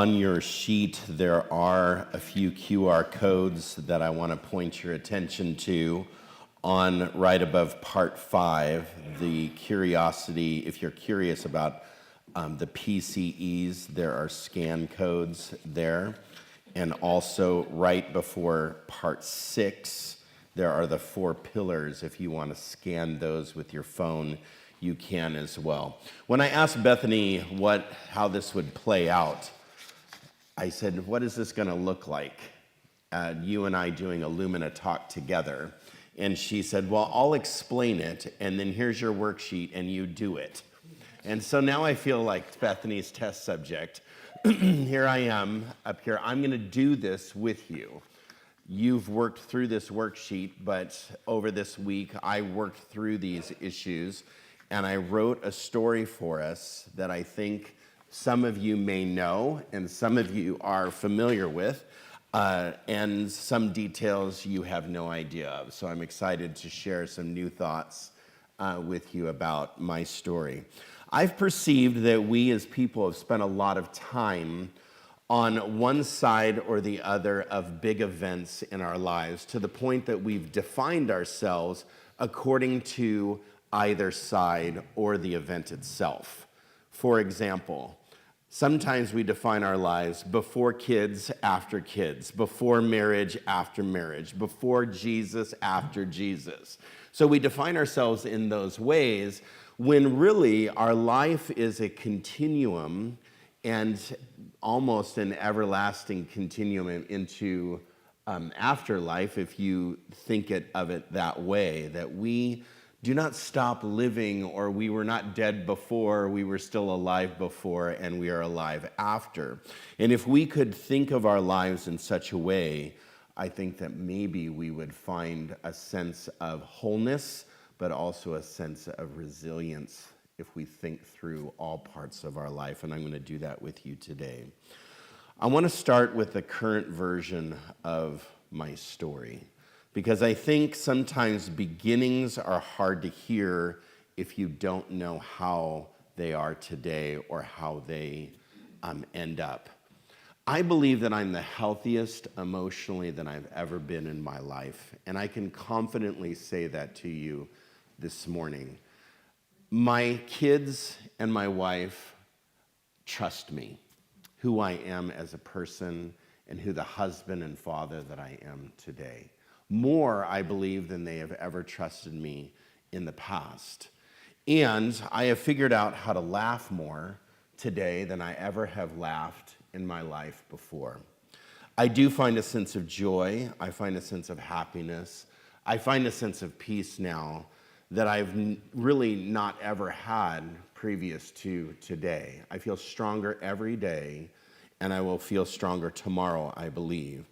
On your sheet, there are a few QR codes that I want to point your attention to. On right above part 5, the curiosity, if you're curious about the PCEs, there are scan codes there. And also right before part 6, there are the 4 pillars. If you want to scan those with your phone, you can as well. When I asked Bethany how this would play out, I said, what is this going to look like? You and I doing a Lumina talk together. And she said, well, I'll explain it, and then here's your worksheet, and you do it. And so now I feel like Bethany's test subject. Here I am up here. I'm going to do this with you. You've worked through this worksheet, but over this week, I worked through these issues, and I wrote a story for us that I think some of you may know, and some of you are familiar with, and some details you have no idea of. So I'm excited to share some new thoughts with you about my story. I've perceived that we as people have spent a lot of time on one side or the other of big events in our lives, to the point that we've defined ourselves according to either side or the event itself. For example, sometimes we define our lives before kids, after kids, before marriage, after marriage, before Jesus, after Jesus. So we define ourselves in those ways, when really our life is a continuum, and almost an everlasting continuum into afterlife, if you think of it that way, that we do not stop living, or we were not dead before, we were still alive before, and we are alive after. And if we could think of our lives in such a way, I think that maybe we would find a sense of wholeness, but also a sense of resilience if we think through all parts of our life. And I'm going to do that with you today. I want to start with the current version of my story, because I think sometimes beginnings are hard to hear if you don't know how they are today or how they end up. I believe that I'm the healthiest emotionally than I've ever been in my life, and I can confidently say that to you this morning. My kids and my wife trust me, who I am as a person and who the husband and father that I am today. More, I believe, than they have ever trusted me in the past. And I have figured out how to laugh more today than I ever have laughed in my life before. I do find a sense of joy. I find a sense of happiness. I find a sense of peace now that I've really not ever had previous to today. I feel stronger every day, and I will feel stronger tomorrow, I believe.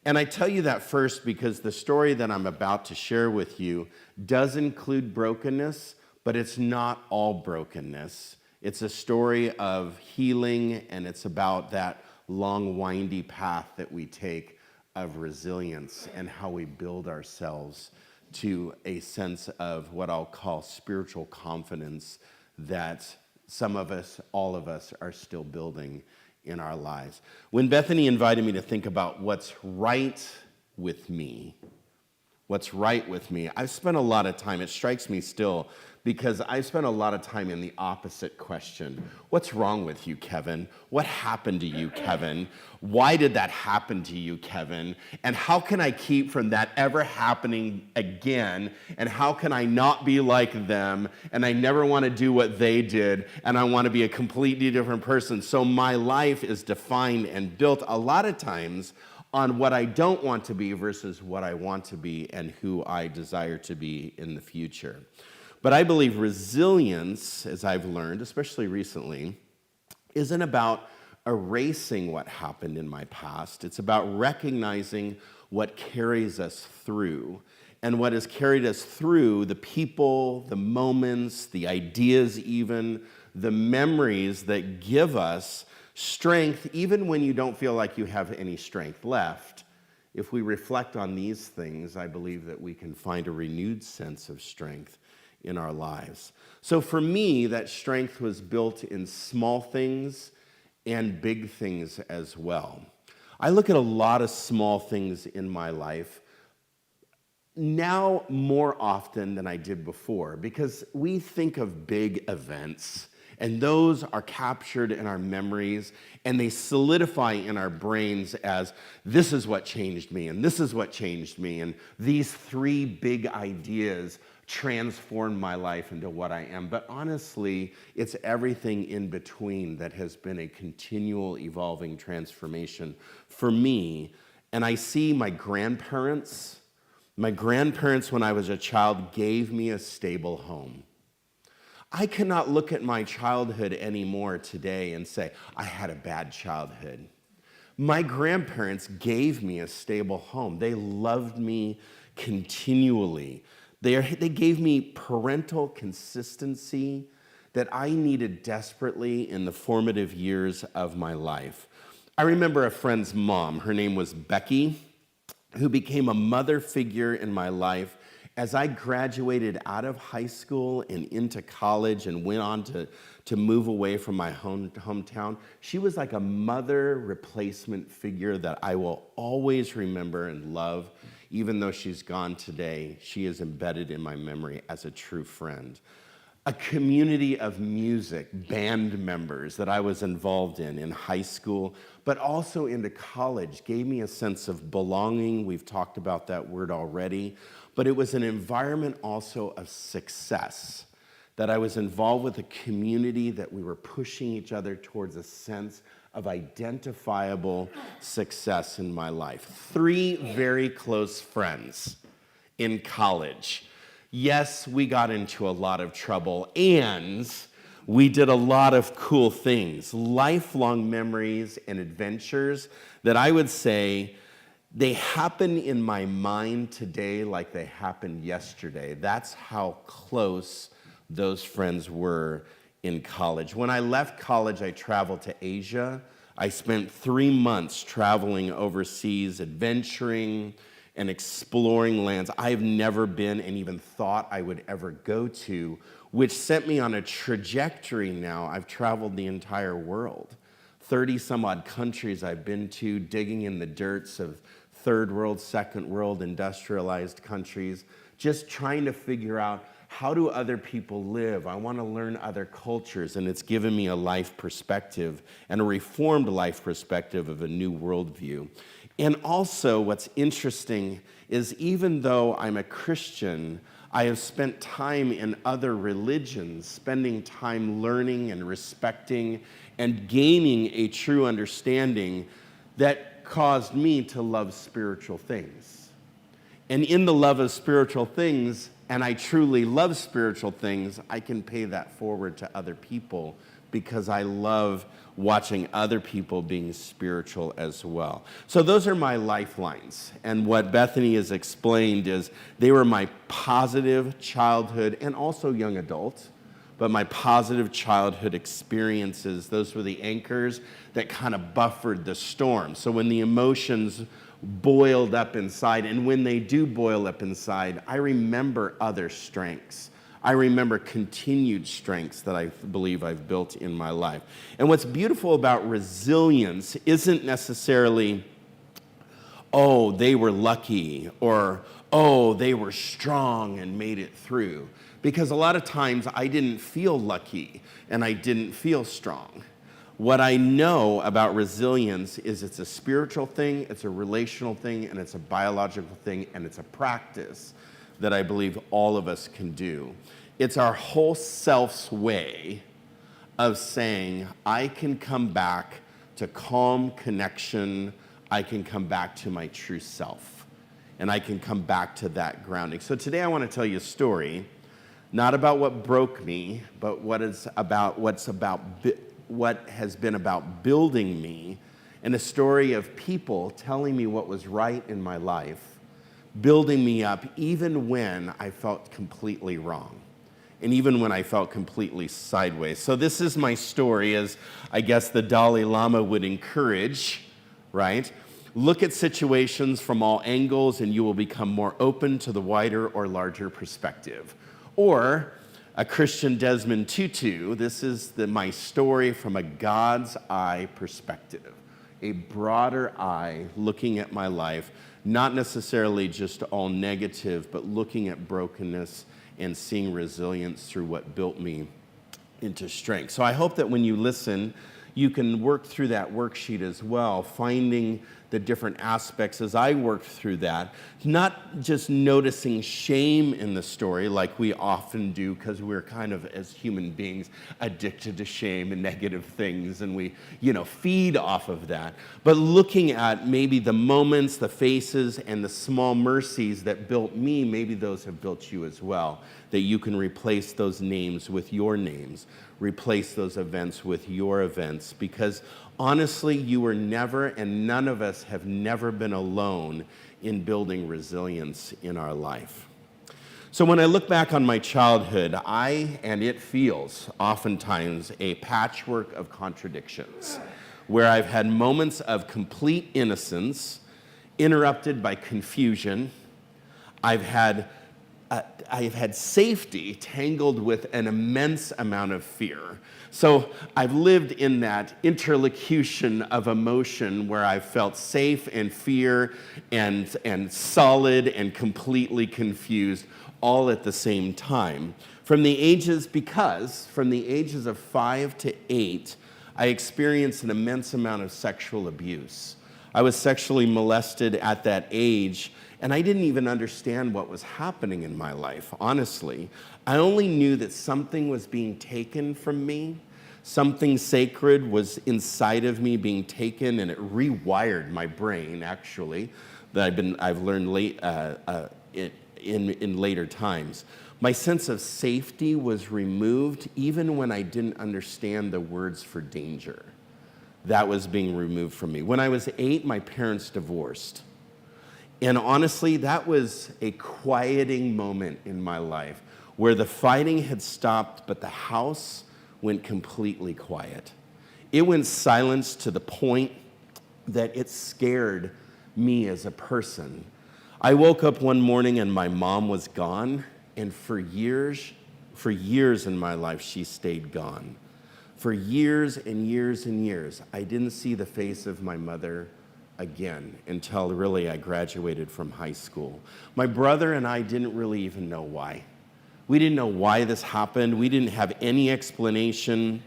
And I tell you that first because the story that I'm about to share with you does include brokenness, but it's not all brokenness. It's a story of healing, and it's about that long, windy path that we take of resilience and how we build ourselves to a sense of what I'll call spiritual confidence that some of us, all of us, are still building in our lives. When Bethany invited me to think about what's right with me, I've spent a lot of time, it strikes me still, because I've spent a lot of time in the opposite question. What's wrong with you, Kevin? What happened to you, Kevin? Why did that happen to you, Kevin? And how can I keep from that ever happening again? And how can I not be like them? And I never want to do what they did, and I want to be a completely different person. So my life is defined and built a lot of times on what I don't want to be versus what I want to be and who I desire to be in the future. But I believe resilience, as I've learned, especially recently, isn't about erasing what happened in my past. It's about recognizing what carries us through. And what has carried us through, the people, the moments, the ideas even, the memories that give us strength, even when you don't feel like you have any strength left. If we reflect on these things, I believe that we can find a renewed sense of strength in our lives. So for me, that strength was built in small things and big things as well. I look at a lot of small things in my life now more often than I did before, because we think of big events and those are captured in our memories and they solidify in our brains as this is what changed me and this is what changed me, and these three big ideas transformed my life into what I am. But honestly, it's everything in between that has been a continual evolving transformation for me. And I see my grandparents when I was a child gave me a stable home. I cannot look at my childhood anymore today and say, I had a bad childhood. My grandparents gave me a stable home. They loved me continually. They gave me parental consistency that I needed desperately in the formative years of my life. I remember a friend's mom, her name was Becky, who became a mother figure in my life as I graduated out of high school and into college and went on to move away from my hometown. She was like a mother replacement figure that I will always remember and love. Even though she's gone today, she is embedded in my memory as a true friend. A community of music, band members that I was involved in high school, but also into college, gave me a sense of belonging. We've talked about that word already. But it was an environment also of success, that I was involved with a community that we were pushing each other towards a sense of identifiable success in my life. 3 very close friends in college. Yes, we got into a lot of trouble and we did a lot of cool things, lifelong memories and adventures that I would say they happen in my mind today like they happened yesterday. That's how close those friends were in college. When I left college, I traveled to Asia. I spent 3 months traveling overseas, adventuring and exploring lands I've never been and even thought I would ever go to, which sent me on a trajectory now. I've traveled the entire world. 30 some odd countries I've been to, digging in the dirts of third world, second world, industrialized countries, just trying to figure out how do other people live? I want to learn other cultures, and it's given me a life perspective and a reformed life perspective of a new worldview. And also what's interesting is even though I'm a Christian, I have spent time in other religions, spending time learning and respecting and gaining a true understanding that caused me to love spiritual things. And in the love of spiritual things, and I truly love spiritual things, I can pay that forward to other people because I love watching other people being spiritual as well. So those are my lifelines. And what Bethany has explained is they were my positive childhood and also young adult, but my positive childhood experiences. Those were the anchors that kind of buffered the storm. So when the emotions boiled up inside, and when they do boil up inside, I remember other strengths. I remember continued strengths that I believe I've built in my life. And what's beautiful about resilience isn't necessarily, oh, they were lucky, or, oh, they were strong and made it through. Because a lot of times I didn't feel lucky and I didn't feel strong. What I know about resilience is it's a spiritual thing, it's a relational thing, and it's a biological thing, and it's a practice that I believe all of us can do. It's our whole self's way of saying, I can come back to calm connection, I can come back to my true self, and I can come back to that grounding. So today I want to tell you a story, not about what broke me, but what has been about building me, and a story of people telling me what was right in my life, building me up even when I felt completely wrong, and even when I felt completely sideways. So this is my story, as I guess the Dalai Lama would encourage, right? Look at situations from all angles and you will become more open to the wider or larger perspective. Or a Christian Desmond Tutu. This is my story from a God's eye perspective, a broader eye looking at my life, not necessarily just all negative, but looking at brokenness and seeing resilience through what built me into strength. So I hope that when you listen, you can work through that worksheet as well, finding the different aspects as I worked through that, not just noticing shame in the story like we often do, because we're kind of, as human beings, addicted to shame and negative things, and we, feed off of that. But looking at maybe the moments, the faces, and the small mercies that built me, maybe those have built you as well, that you can replace those names with your names, replace those events with your events, because honestly, you were never, and none of us have never been alone in building resilience in our life. So when I look back on my childhood, it feels oftentimes a patchwork of contradictions, where I've had moments of complete innocence interrupted by confusion. I've had safety tangled with an immense amount of fear. So I've lived in that interlocution of emotion where I've felt safe and fear and solid and completely confused all at the same time. From the ages of 5 to 8, I experienced an immense amount of sexual abuse. I was sexually molested at that age, and I didn't even understand what was happening in my life, honestly. I only knew that something was being taken from me. Something sacred was inside of me being taken, and it rewired my brain, actually, that I've learned in later times. My sense of safety was removed even when I didn't understand the words for danger. That was being removed from me. When I was 8, my parents divorced. And honestly, that was a quieting moment in my life where the fighting had stopped, but the house went completely quiet. It went silent to the point that it scared me as a person. I woke up one morning and my mom was gone, and for years in my life, she stayed gone. For years and years and years, I didn't see the face of my mother again until really I graduated from high school. My brother and I didn't really even know why. We didn't know why this happened. We didn't have any explanation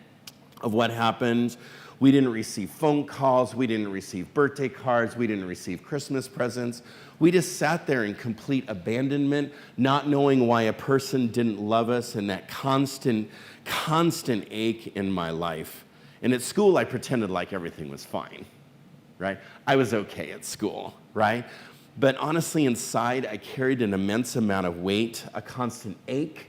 of what happened. We didn't receive phone calls. We didn't receive birthday cards. We didn't receive Christmas presents. We just sat there in complete abandonment, not knowing why a person didn't love us, and that constant ache in my life. And at school, I pretended like everything was fine, right? I was okay at school, right? But honestly, inside, I carried an immense amount of weight, a constant ache.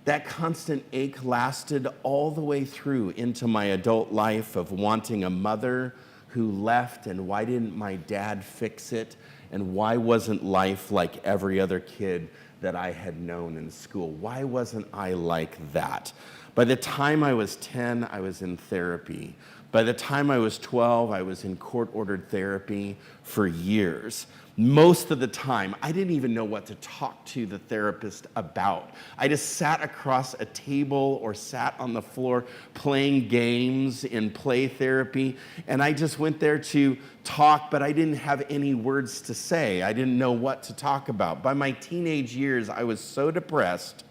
That constant ache lasted all the way through into my adult life of wanting a mother who left, and why didn't my dad fix it? And why wasn't life like every other kid that I had known in school? Why wasn't I like that? By the time I was 10, I was in therapy. By the time I was 12, I was in court-ordered therapy for years. Most of the time, I didn't even know what to talk to the therapist about. I just sat across a table or sat on the floor playing games in play therapy, and I just went there to talk, but I didn't have any words to say. I didn't know what to talk about. By my teenage years, I was so depressed.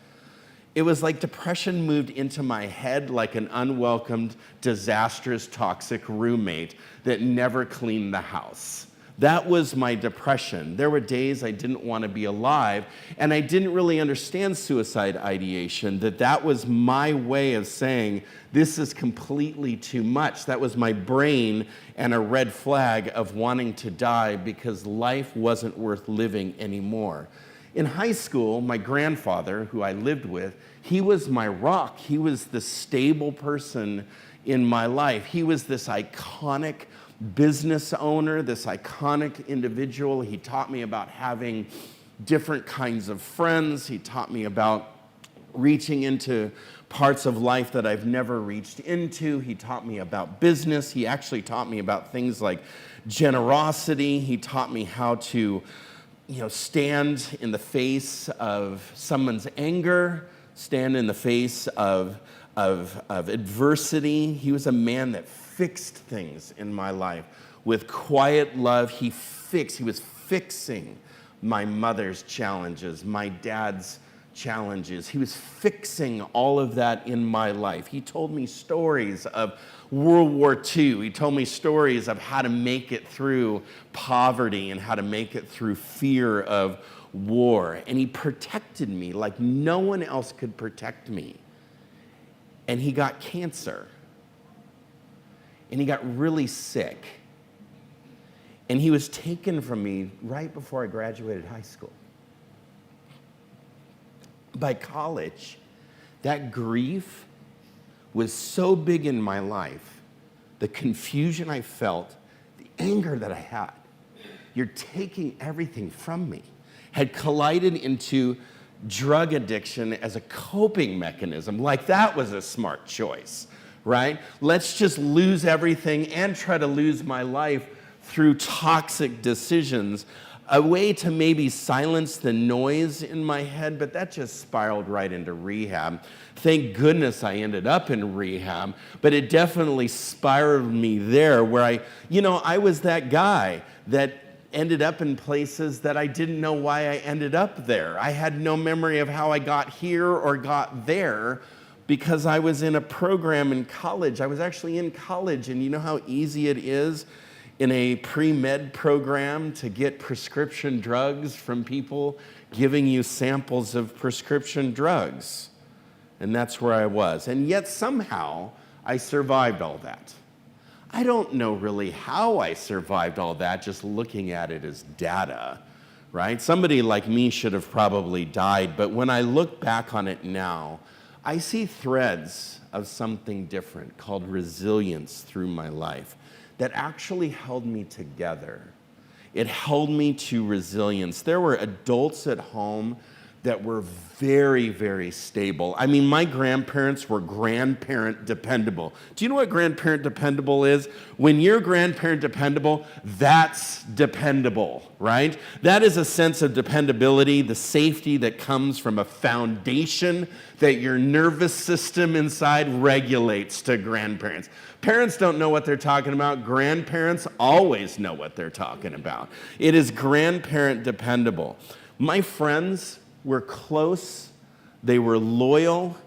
It was like depression moved into my head like an unwelcomed, disastrous, toxic roommate that never cleaned the house. That was my depression. There were days I didn't want to be alive, and I didn't really understand suicide ideation, that was my way of saying, this is completely too much. That was my brain and a red flag of wanting to die because life wasn't worth living anymore. In high school, my grandfather, who I lived with, he was my rock. He was the stable person in my life. He was this iconic business owner, this iconic individual. He taught me about having different kinds of friends. He taught me about reaching into parts of life that I've never reached into. He taught me about business. He actually taught me about things like generosity. He taught me how to stand in the face of someone's anger, stand in the face of adversity. He was a man that fixed things in my life. With quiet love, he was fixing my mother's challenges, my dad's challenges. He was fixing all of that in my life. He told me stories of World War II. He told me stories of how to make it through poverty and how to make it through fear of war. And he protected me like no one else could protect me. And he got cancer. And he got really sick. And he was taken from me right before I graduated high school. By college, that grief was so big in my life, the confusion I felt, the anger that I had, you're taking everything from me, had collided into drug addiction as a coping mechanism. Like that was a smart choice, right? Let's just lose everything and try to lose my life through toxic decisions, a way to maybe silence the noise in my head, but that just spiraled right into rehab. Thank goodness I ended up in rehab, but it definitely spiraled me there where I was that guy that ended up in places that I didn't know why I ended up there. I had no memory of how I got here or got there because I was in a program in college. I was actually in college, and you know how easy it is in a pre-med program to get prescription drugs from people giving you samples of prescription drugs. And that's where I was. And yet somehow I survived all that. I don't know really how I survived all that, just looking at it as data, right? Somebody like me should have probably died, but when I look back on it now, I see threads of something different called resilience through my life that actually held me together. It held me to resilience. There were adults at home that were very, very stable. I mean, my grandparents were grandparent dependable. Do you know what grandparent dependable is? When you're grandparent dependable, that's dependable, right? That is a sense of dependability, the safety that comes from a foundation that your nervous system inside regulates to grandparents. Parents don't know what they're talking about. Grandparents always know what they're talking about. It is grandparent dependable. My friends were close, they were loyal,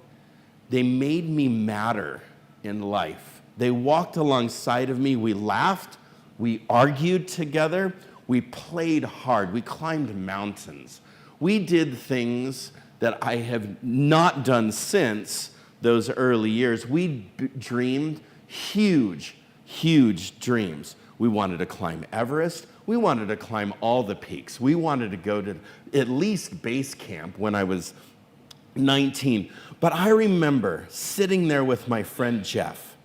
they made me matter in life. They walked alongside of me, we laughed, we argued together, we played hard, we climbed mountains. We did things that I have not done since those early years. We dreamed huge, huge dreams. We wanted to climb Everest. We wanted to climb all the peaks. We wanted to go to at least base camp when I was 19. But I remember sitting there with my friend Jeff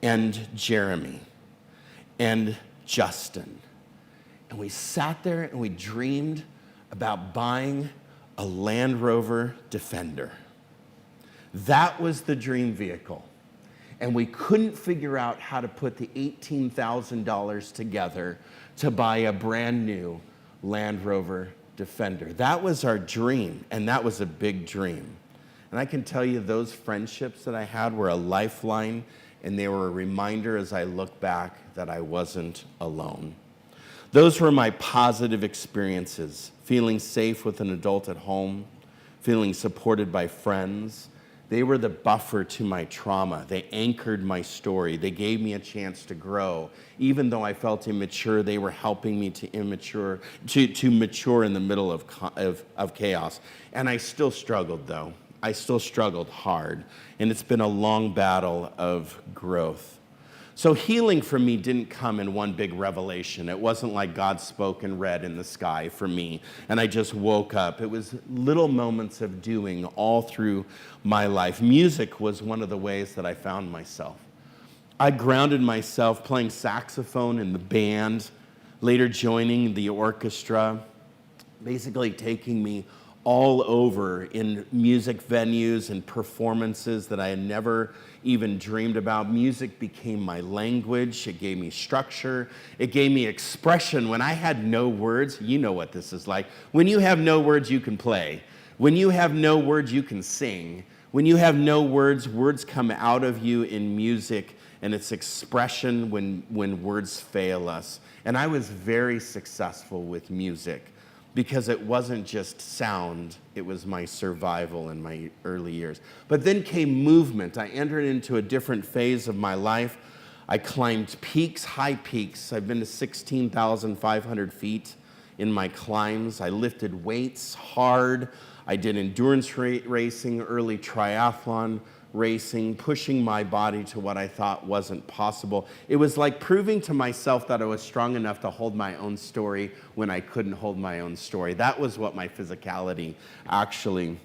and Jeremy and Justin. And we sat there and we dreamed about buying a Land Rover Defender. That was the dream vehicle. And we couldn't figure out how to put the $18,000 together to buy a brand new Land Rover Defender. That was our dream, and that was a big dream. And I can tell you those friendships that I had were a lifeline, and they were a reminder as I look back that I wasn't alone. Those were my positive experiences, feeling safe with an adult at home, feeling supported by friends. They were the buffer to my trauma. They anchored my story. They gave me a chance to grow. Even though I felt immature, they were helping me to mature in the middle of chaos. And I still struggled, though. I still struggled hard. And it's been a long battle of growth. So healing for me didn't come in one big revelation. It wasn't like God spoke and read in the sky for me, and I just woke up. It was little moments of doing all through my life. Music was one of the ways that I found myself. I grounded myself playing saxophone in the band, later joining the orchestra, basically taking me all over in music venues and performances that I had never even dreamed about. Music became my language. It gave me structure. It gave me expression. When I had no words, you know what this is like. When you have no words, you can play. When you have no words, you can sing. When you have no words, words come out of you in music, and it's expression when words fail us. And I was very successful with music because it wasn't just sound, it was my survival in my early years. But then came movement. I entered into a different phase of my life. I climbed peaks, high peaks. I've been to 16,500 feet in my climbs. I lifted weights hard. I did endurance racing, early triathlon racing, pushing my body to what I thought wasn't possible. It was like proving to myself that I was strong enough to hold my own story when I couldn't hold my own story. That was what my physicality actually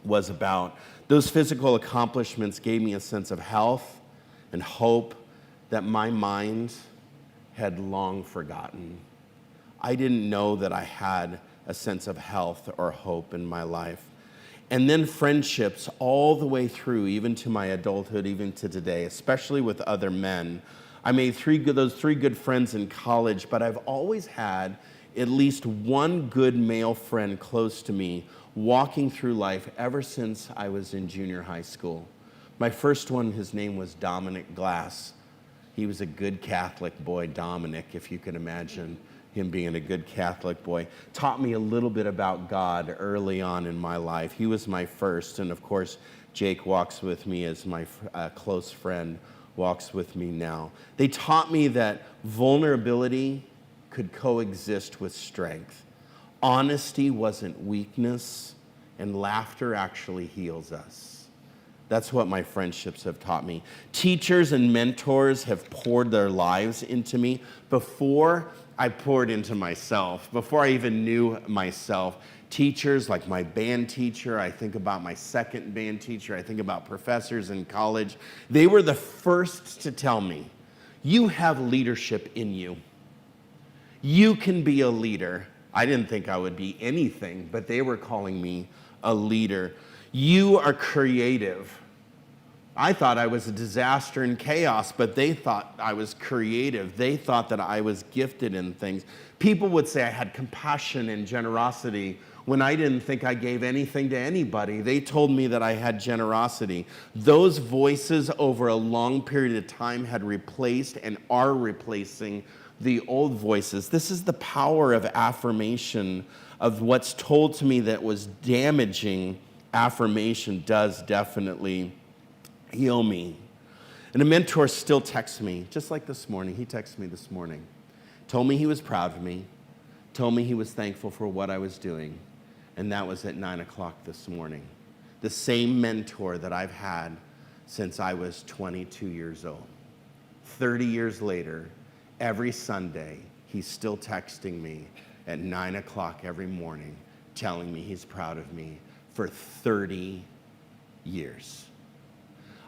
was about. Those physical accomplishments gave me a sense of health and hope that my mind had long forgotten. I didn't know that I had a sense of health or hope in my life. And then friendships all the way through, even to my adulthood, even to today, especially with other men. I made those three good friends in college, but I've always had at least one good male friend close to me walking through life ever since I was in junior high school. My first one, his name was Dominic Glass. He was a good Catholic boy, Dominic, if you can imagine him being a good Catholic boy. Taught me a little bit about God early on in my life. He was my first, and of course, Jake walks with me as my close friend, walks with me now. They taught me that vulnerability could coexist with strength. Honesty wasn't weakness, and laughter actually heals us. That's what my friendships have taught me. Teachers and mentors have poured their lives into me before I poured into myself, before I even knew myself. Teachers like my band teacher, I think about my second band teacher, I think about professors in college. They were the first to tell me, you have leadership in you. You can be a leader. I didn't think I would be anything, but they were calling me a leader. You are creative. I thought I was a disaster and chaos, but they thought I was creative. They thought that I was gifted in things. People would say I had compassion and generosity when I didn't think I gave anything to anybody. They told me that I had generosity. Those voices over a long period of time had replaced and are replacing the old voices. This is the power of affirmation, of what's told to me that was damaging. Affirmation does definitely heal me. And a mentor still texts me, just like this morning. He texted me this morning. Told me he was proud of me. Told me he was thankful for what I was doing. And that was at 9 o'clock this morning. The same mentor that I've had since I was 22 years old. 30 years later, every Sunday, he's still texting me at 9 o'clock every morning, telling me he's proud of me for 30 years.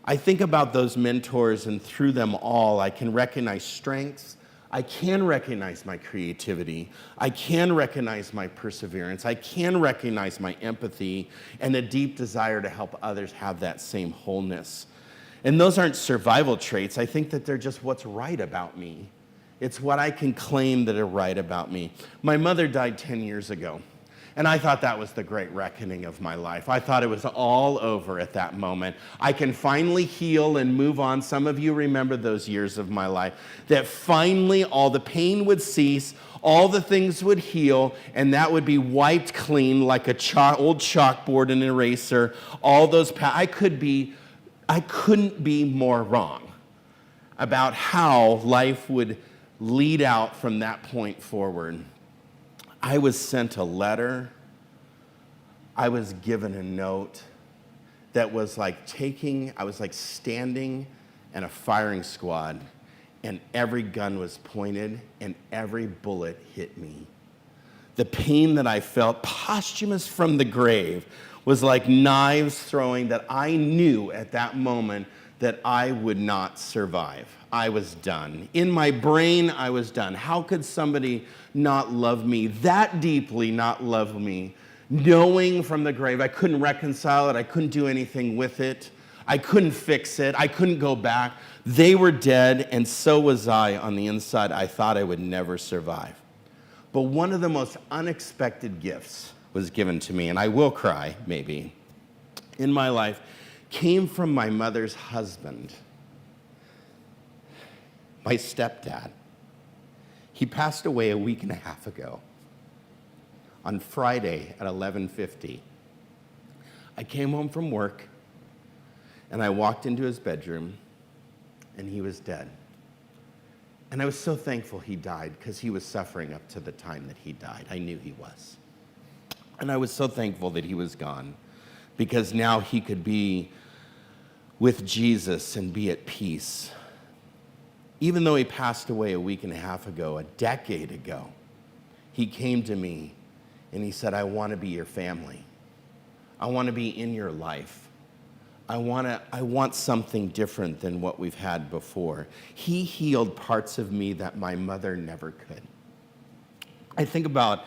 I think about those mentors, and through them all, I can recognize strengths. I can recognize my creativity. I can recognize my perseverance. I can recognize my empathy and a deep desire to help others have that same wholeness. And those aren't survival traits. I think that they're just what's right about me. It's what I can claim that are right about me. My mother died 10 years ago. And I thought that was the great reckoning of my life. I thought it was all over at that moment. I can finally heal and move on. Some of you remember those years of my life, that finally all the pain would cease, all the things would heal, and that would be wiped clean like a old chalkboard and eraser. All those, I couldn't be more wrong about how life would lead out from that point forward. I was sent a letter. I was given a note that was like I was like standing in a firing squad, and every gun was pointed and every bullet hit me. The pain that I felt, posthumous from the grave, was like knives throwing, that I knew at that moment that I would not survive. I was done. In my brain, I was done. How could somebody not love me that deeply, not love me? Knowing from the grave, I couldn't reconcile it. I couldn't do anything with it. I couldn't fix it. I couldn't go back. They were dead, and so was I on the inside. I thought I would never survive. But one of the most unexpected gifts was given to me, and I will cry, maybe, in my life, came from my mother's husband, my stepdad. He passed away a week and a half ago on Friday at 11:50. I came home from work, and I walked into his bedroom, and he was dead. And I was so thankful he died because he was suffering up to the time that he died. I knew he was. And I was so thankful that he was gone because now he could be with Jesus and be at peace. Even though he passed away a week and a half ago, a decade ago, he came to me and he said, I want to be your family. I want to be in your life. I want something different than what we've had before. He healed parts of me that my mother never could. I think about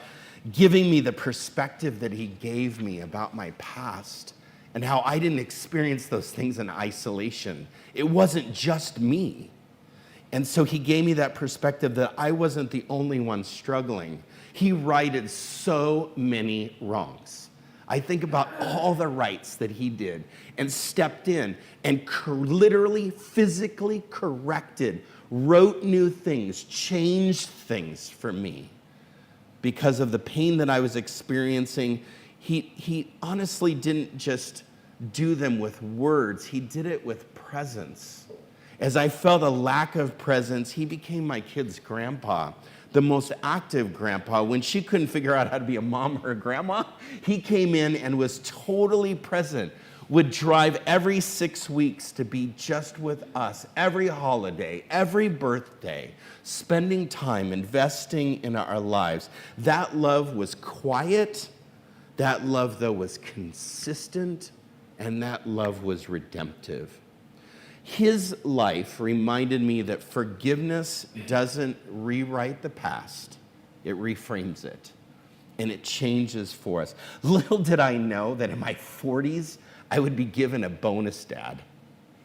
giving me the perspective that he gave me about my past and how I didn't experience those things in isolation. It wasn't just me. And so he gave me that perspective that I wasn't the only one struggling. He righted so many wrongs. I think about all the rights that he did and stepped in and literally, physically corrected, wrote new things, changed things for me because of the pain that I was experiencing. He honestly didn't just do them with words, he did it with presence. As I felt a lack of presence, he became my kid's grandpa, the most active grandpa. When she couldn't figure out how to be a mom or a grandma, he came in and was totally present, would drive every 6 weeks to be just with us, every holiday, every birthday, spending time, investing in our lives. That love was quiet, that love, though, was consistent, and that love was redemptive. His life reminded me that forgiveness doesn't rewrite the past, it reframes it, and it changes for us. Little did I know that in my 40s, I would be given a bonus dad,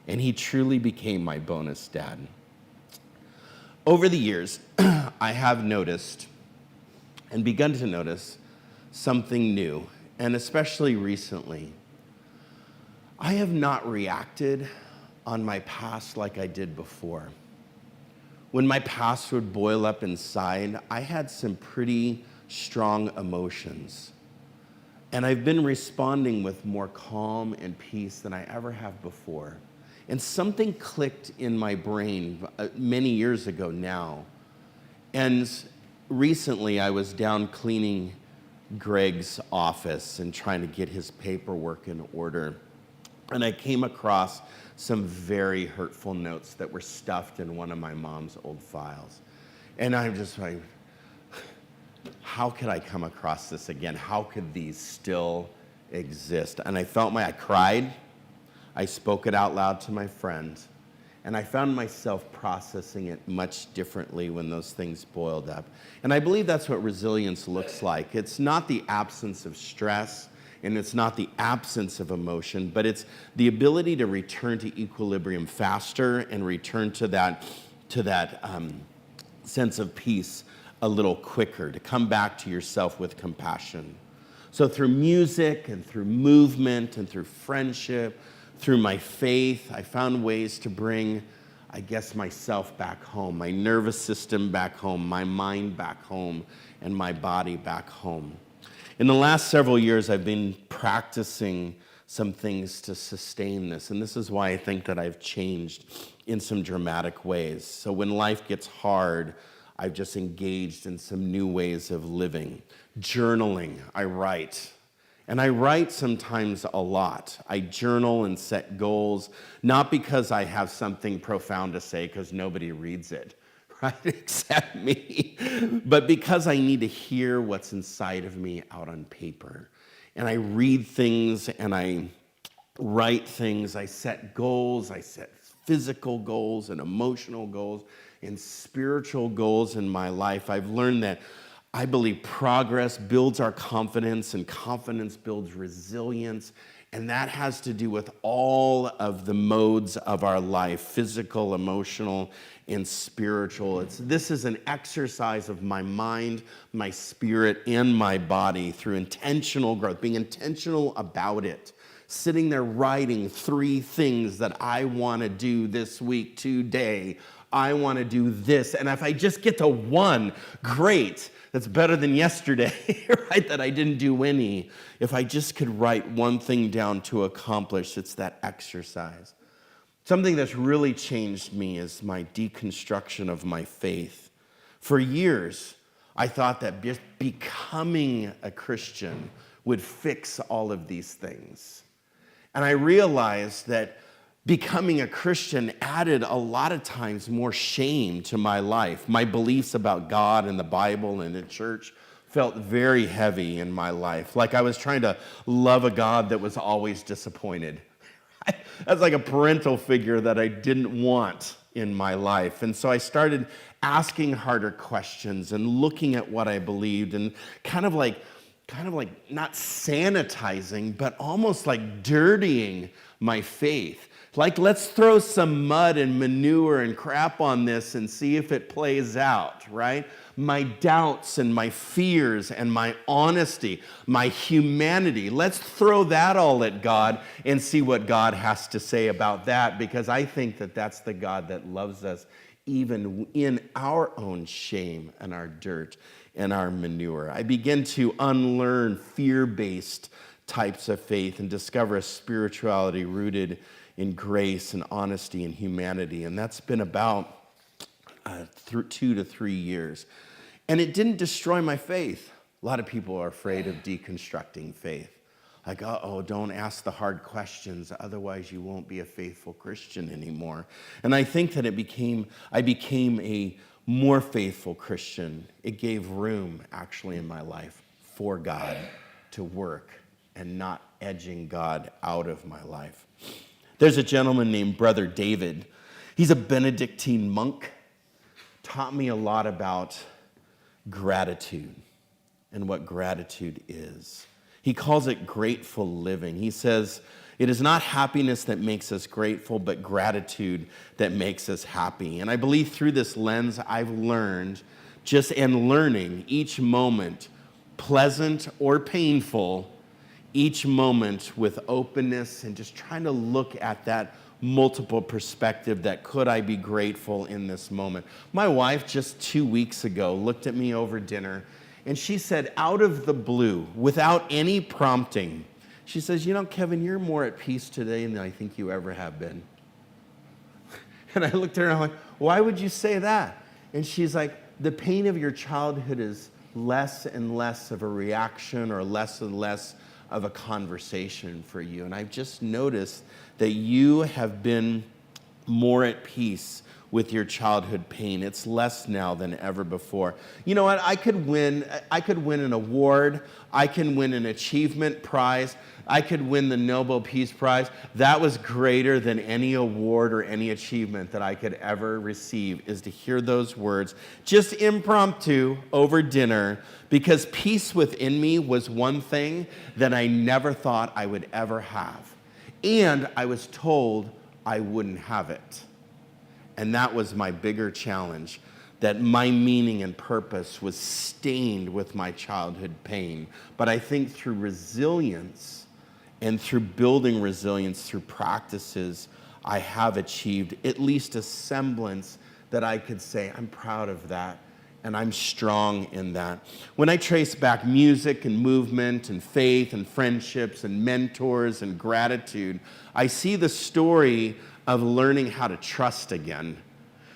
and he truly became my bonus dad. Over the years, I have noticed and begun to notice something new, and especially recently. I have not reacted on my past like I did before. When my past would boil up inside, I had some pretty strong emotions. And I've been responding with more calm and peace than I ever have before. And something clicked in my brain many years ago now. And recently I was down cleaning Greg's office and trying to get his paperwork in order. And I came across some very hurtful notes that were stuffed in one of my mom's old files. And I'm just like, how could I come across this again? How could these still exist? And I cried, I spoke it out loud to my friends, and I found myself processing it much differently when those things boiled up. And I believe that's what resilience looks like. It's not the absence of stress, and it's not the absence of emotion, but it's the ability to return to equilibrium faster and return to that sense of peace a little quicker, to come back to yourself with compassion. So through music and through movement and through friendship, through my faith, I found ways to bring, I guess, myself back home, my nervous system back home, my mind back home, and my body back home. In the last several years, I've been practicing some things to sustain this, and this is why I think that I've changed in some dramatic ways. So when life gets hard, I've just engaged in some new ways of living. Journaling, I write. And I write sometimes a lot. I journal and set goals, not because I have something profound to say, because nobody reads it, right, except me, but because I need to hear what's inside of me out on paper. And I read things and I write things. I set goals. I set physical goals and emotional goals and spiritual goals in my life. I've learned that I believe progress builds our confidence, and confidence builds resilience, And that has to do with all of the modes of our life, physical, emotional, and spiritual. This is an exercise of my mind, my spirit, and my body through intentional growth, being intentional about it. Sitting there writing 3 things that I want to do this week, today. I want to do this. And if I just get to 1, great. That's better than yesterday, right? That I didn't do any. If I just could write 1 thing down to accomplish, it's that exercise. Something that's really changed me is my deconstruction of my faith. For years, I thought that just becoming a Christian would fix all of these things. And I realized that becoming a Christian added a lot of times more shame to my life. My beliefs about God and the Bible and the church felt very heavy in my life. Like I was trying to love a God that was always disappointed. That's like a parental figure that I didn't want in my life. And so I started asking harder questions and looking at what I believed and kind of like not sanitizing, but almost like dirtying my faith. Like, let's throw some mud and manure and crap on this and see if it plays out, right? My doubts and my fears and my honesty, my humanity, let's throw that all at God and see what God has to say about that, because I think that that's the God that loves us even in our own shame and our dirt and our manure. I begin to unlearn fear-based types of faith and discover a spirituality rooted in grace and honesty and humanity. And that's been about 2 to 3 years. And it didn't destroy my faith. A lot of people are afraid of deconstructing faith. Like, don't ask the hard questions, otherwise you won't be a faithful Christian anymore. And I think that I became a more faithful Christian. It gave room, actually, in my life for God to work and not edging God out of my life. There's a gentleman named Brother David. He's a Benedictine monk. Taught me a lot about gratitude and what gratitude is. He calls it grateful living. He says, it is not happiness that makes us grateful, but gratitude that makes us happy. And I believe through this lens, I've learned, just in learning each moment, pleasant or painful, each moment with openness and just trying to look at that multiple perspective that could I be grateful in this moment. My wife just 2 weeks ago looked at me over dinner and she said, out of the blue, without any prompting, she says, Kevin, you're more at peace today than I think you ever have been. And I looked at her and I'm like, why would you say that? And she's like, the pain of your childhood is less and less of a reaction or less and less of a conversation for you. And I've just noticed that you have been more at peace with your childhood pain. It's less now than ever before. You know what? I could win an award. I can win an achievement prize. I could win the Nobel Peace Prize. That was greater than any award or any achievement that I could ever receive, is to hear those words, just impromptu over dinner, because peace within me was one thing that I never thought I would ever have. And I was told I wouldn't have it. And that was my bigger challenge, that my meaning and purpose was stained with my childhood pain. But I think through resilience and through building resilience through practices, I have achieved at least a semblance that I could say, I'm proud of that, and I'm strong in that. When I trace back music and movement and faith and friendships and mentors and gratitude, I see the story of learning how to trust again.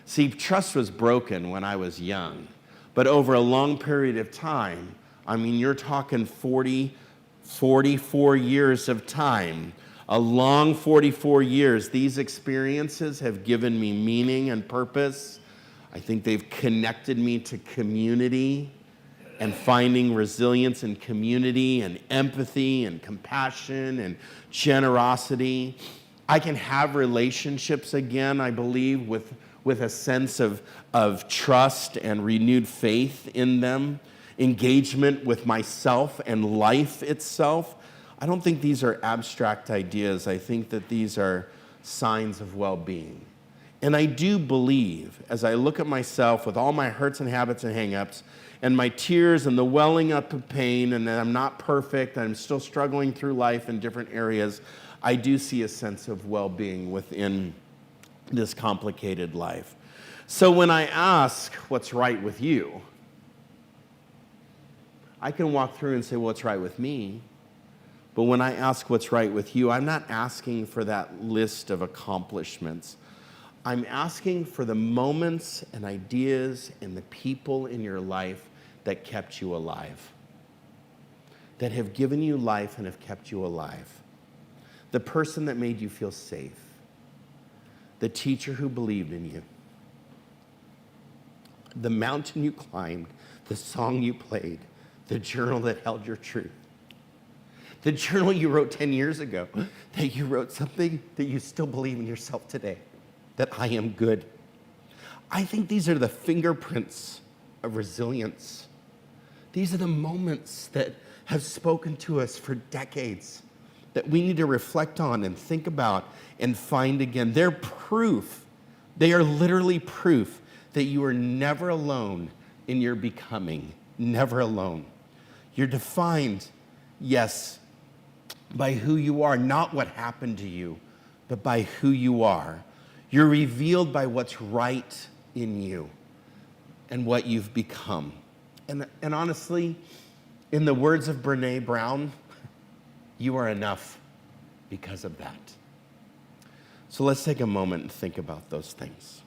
See, trust was broken when I was young, but over a long period of time, you're talking 44 years of time, a long 44 years, these experiences have given me meaning and purpose. I think they've connected me to community and finding resilience in community and empathy and compassion and generosity. I can have relationships again, I believe, with a sense of trust and renewed faith in them, engagement with myself and life itself. I don't think these are abstract ideas. I think that these are signs of well-being. And I do believe, as I look at myself with all my hurts and habits and hang-ups, and my tears and the welling up of pain, and that I'm not perfect, I'm still struggling through life in different areas, I do see a sense of well-being within this complicated life. So when I ask what's right with you, I can walk through and say, what's right with me? But when I ask what's right with you, I'm not asking for that list of accomplishments. I'm asking for the moments and ideas and the people in your life that kept you alive, that have given you life and have kept you alive. The person that made you feel safe, the teacher who believed in you, the mountain you climbed, the song you played, the journal that held your truth, the journal you wrote 10 years ago, that you wrote something that you still believe in yourself today, that I am good. I think these are the fingerprints of resilience. These are the moments that have spoken to us for decades that we need to reflect on and think about and find again. They're proof. They are literally proof that you are never alone in your becoming, never alone. You're defined, yes, by who you are, not what happened to you, but by who you are. You're revealed by what's right in you and what you've become. And honestly, in the words of Brené Brown, you are enough because of that. So let's take a moment and think about those things.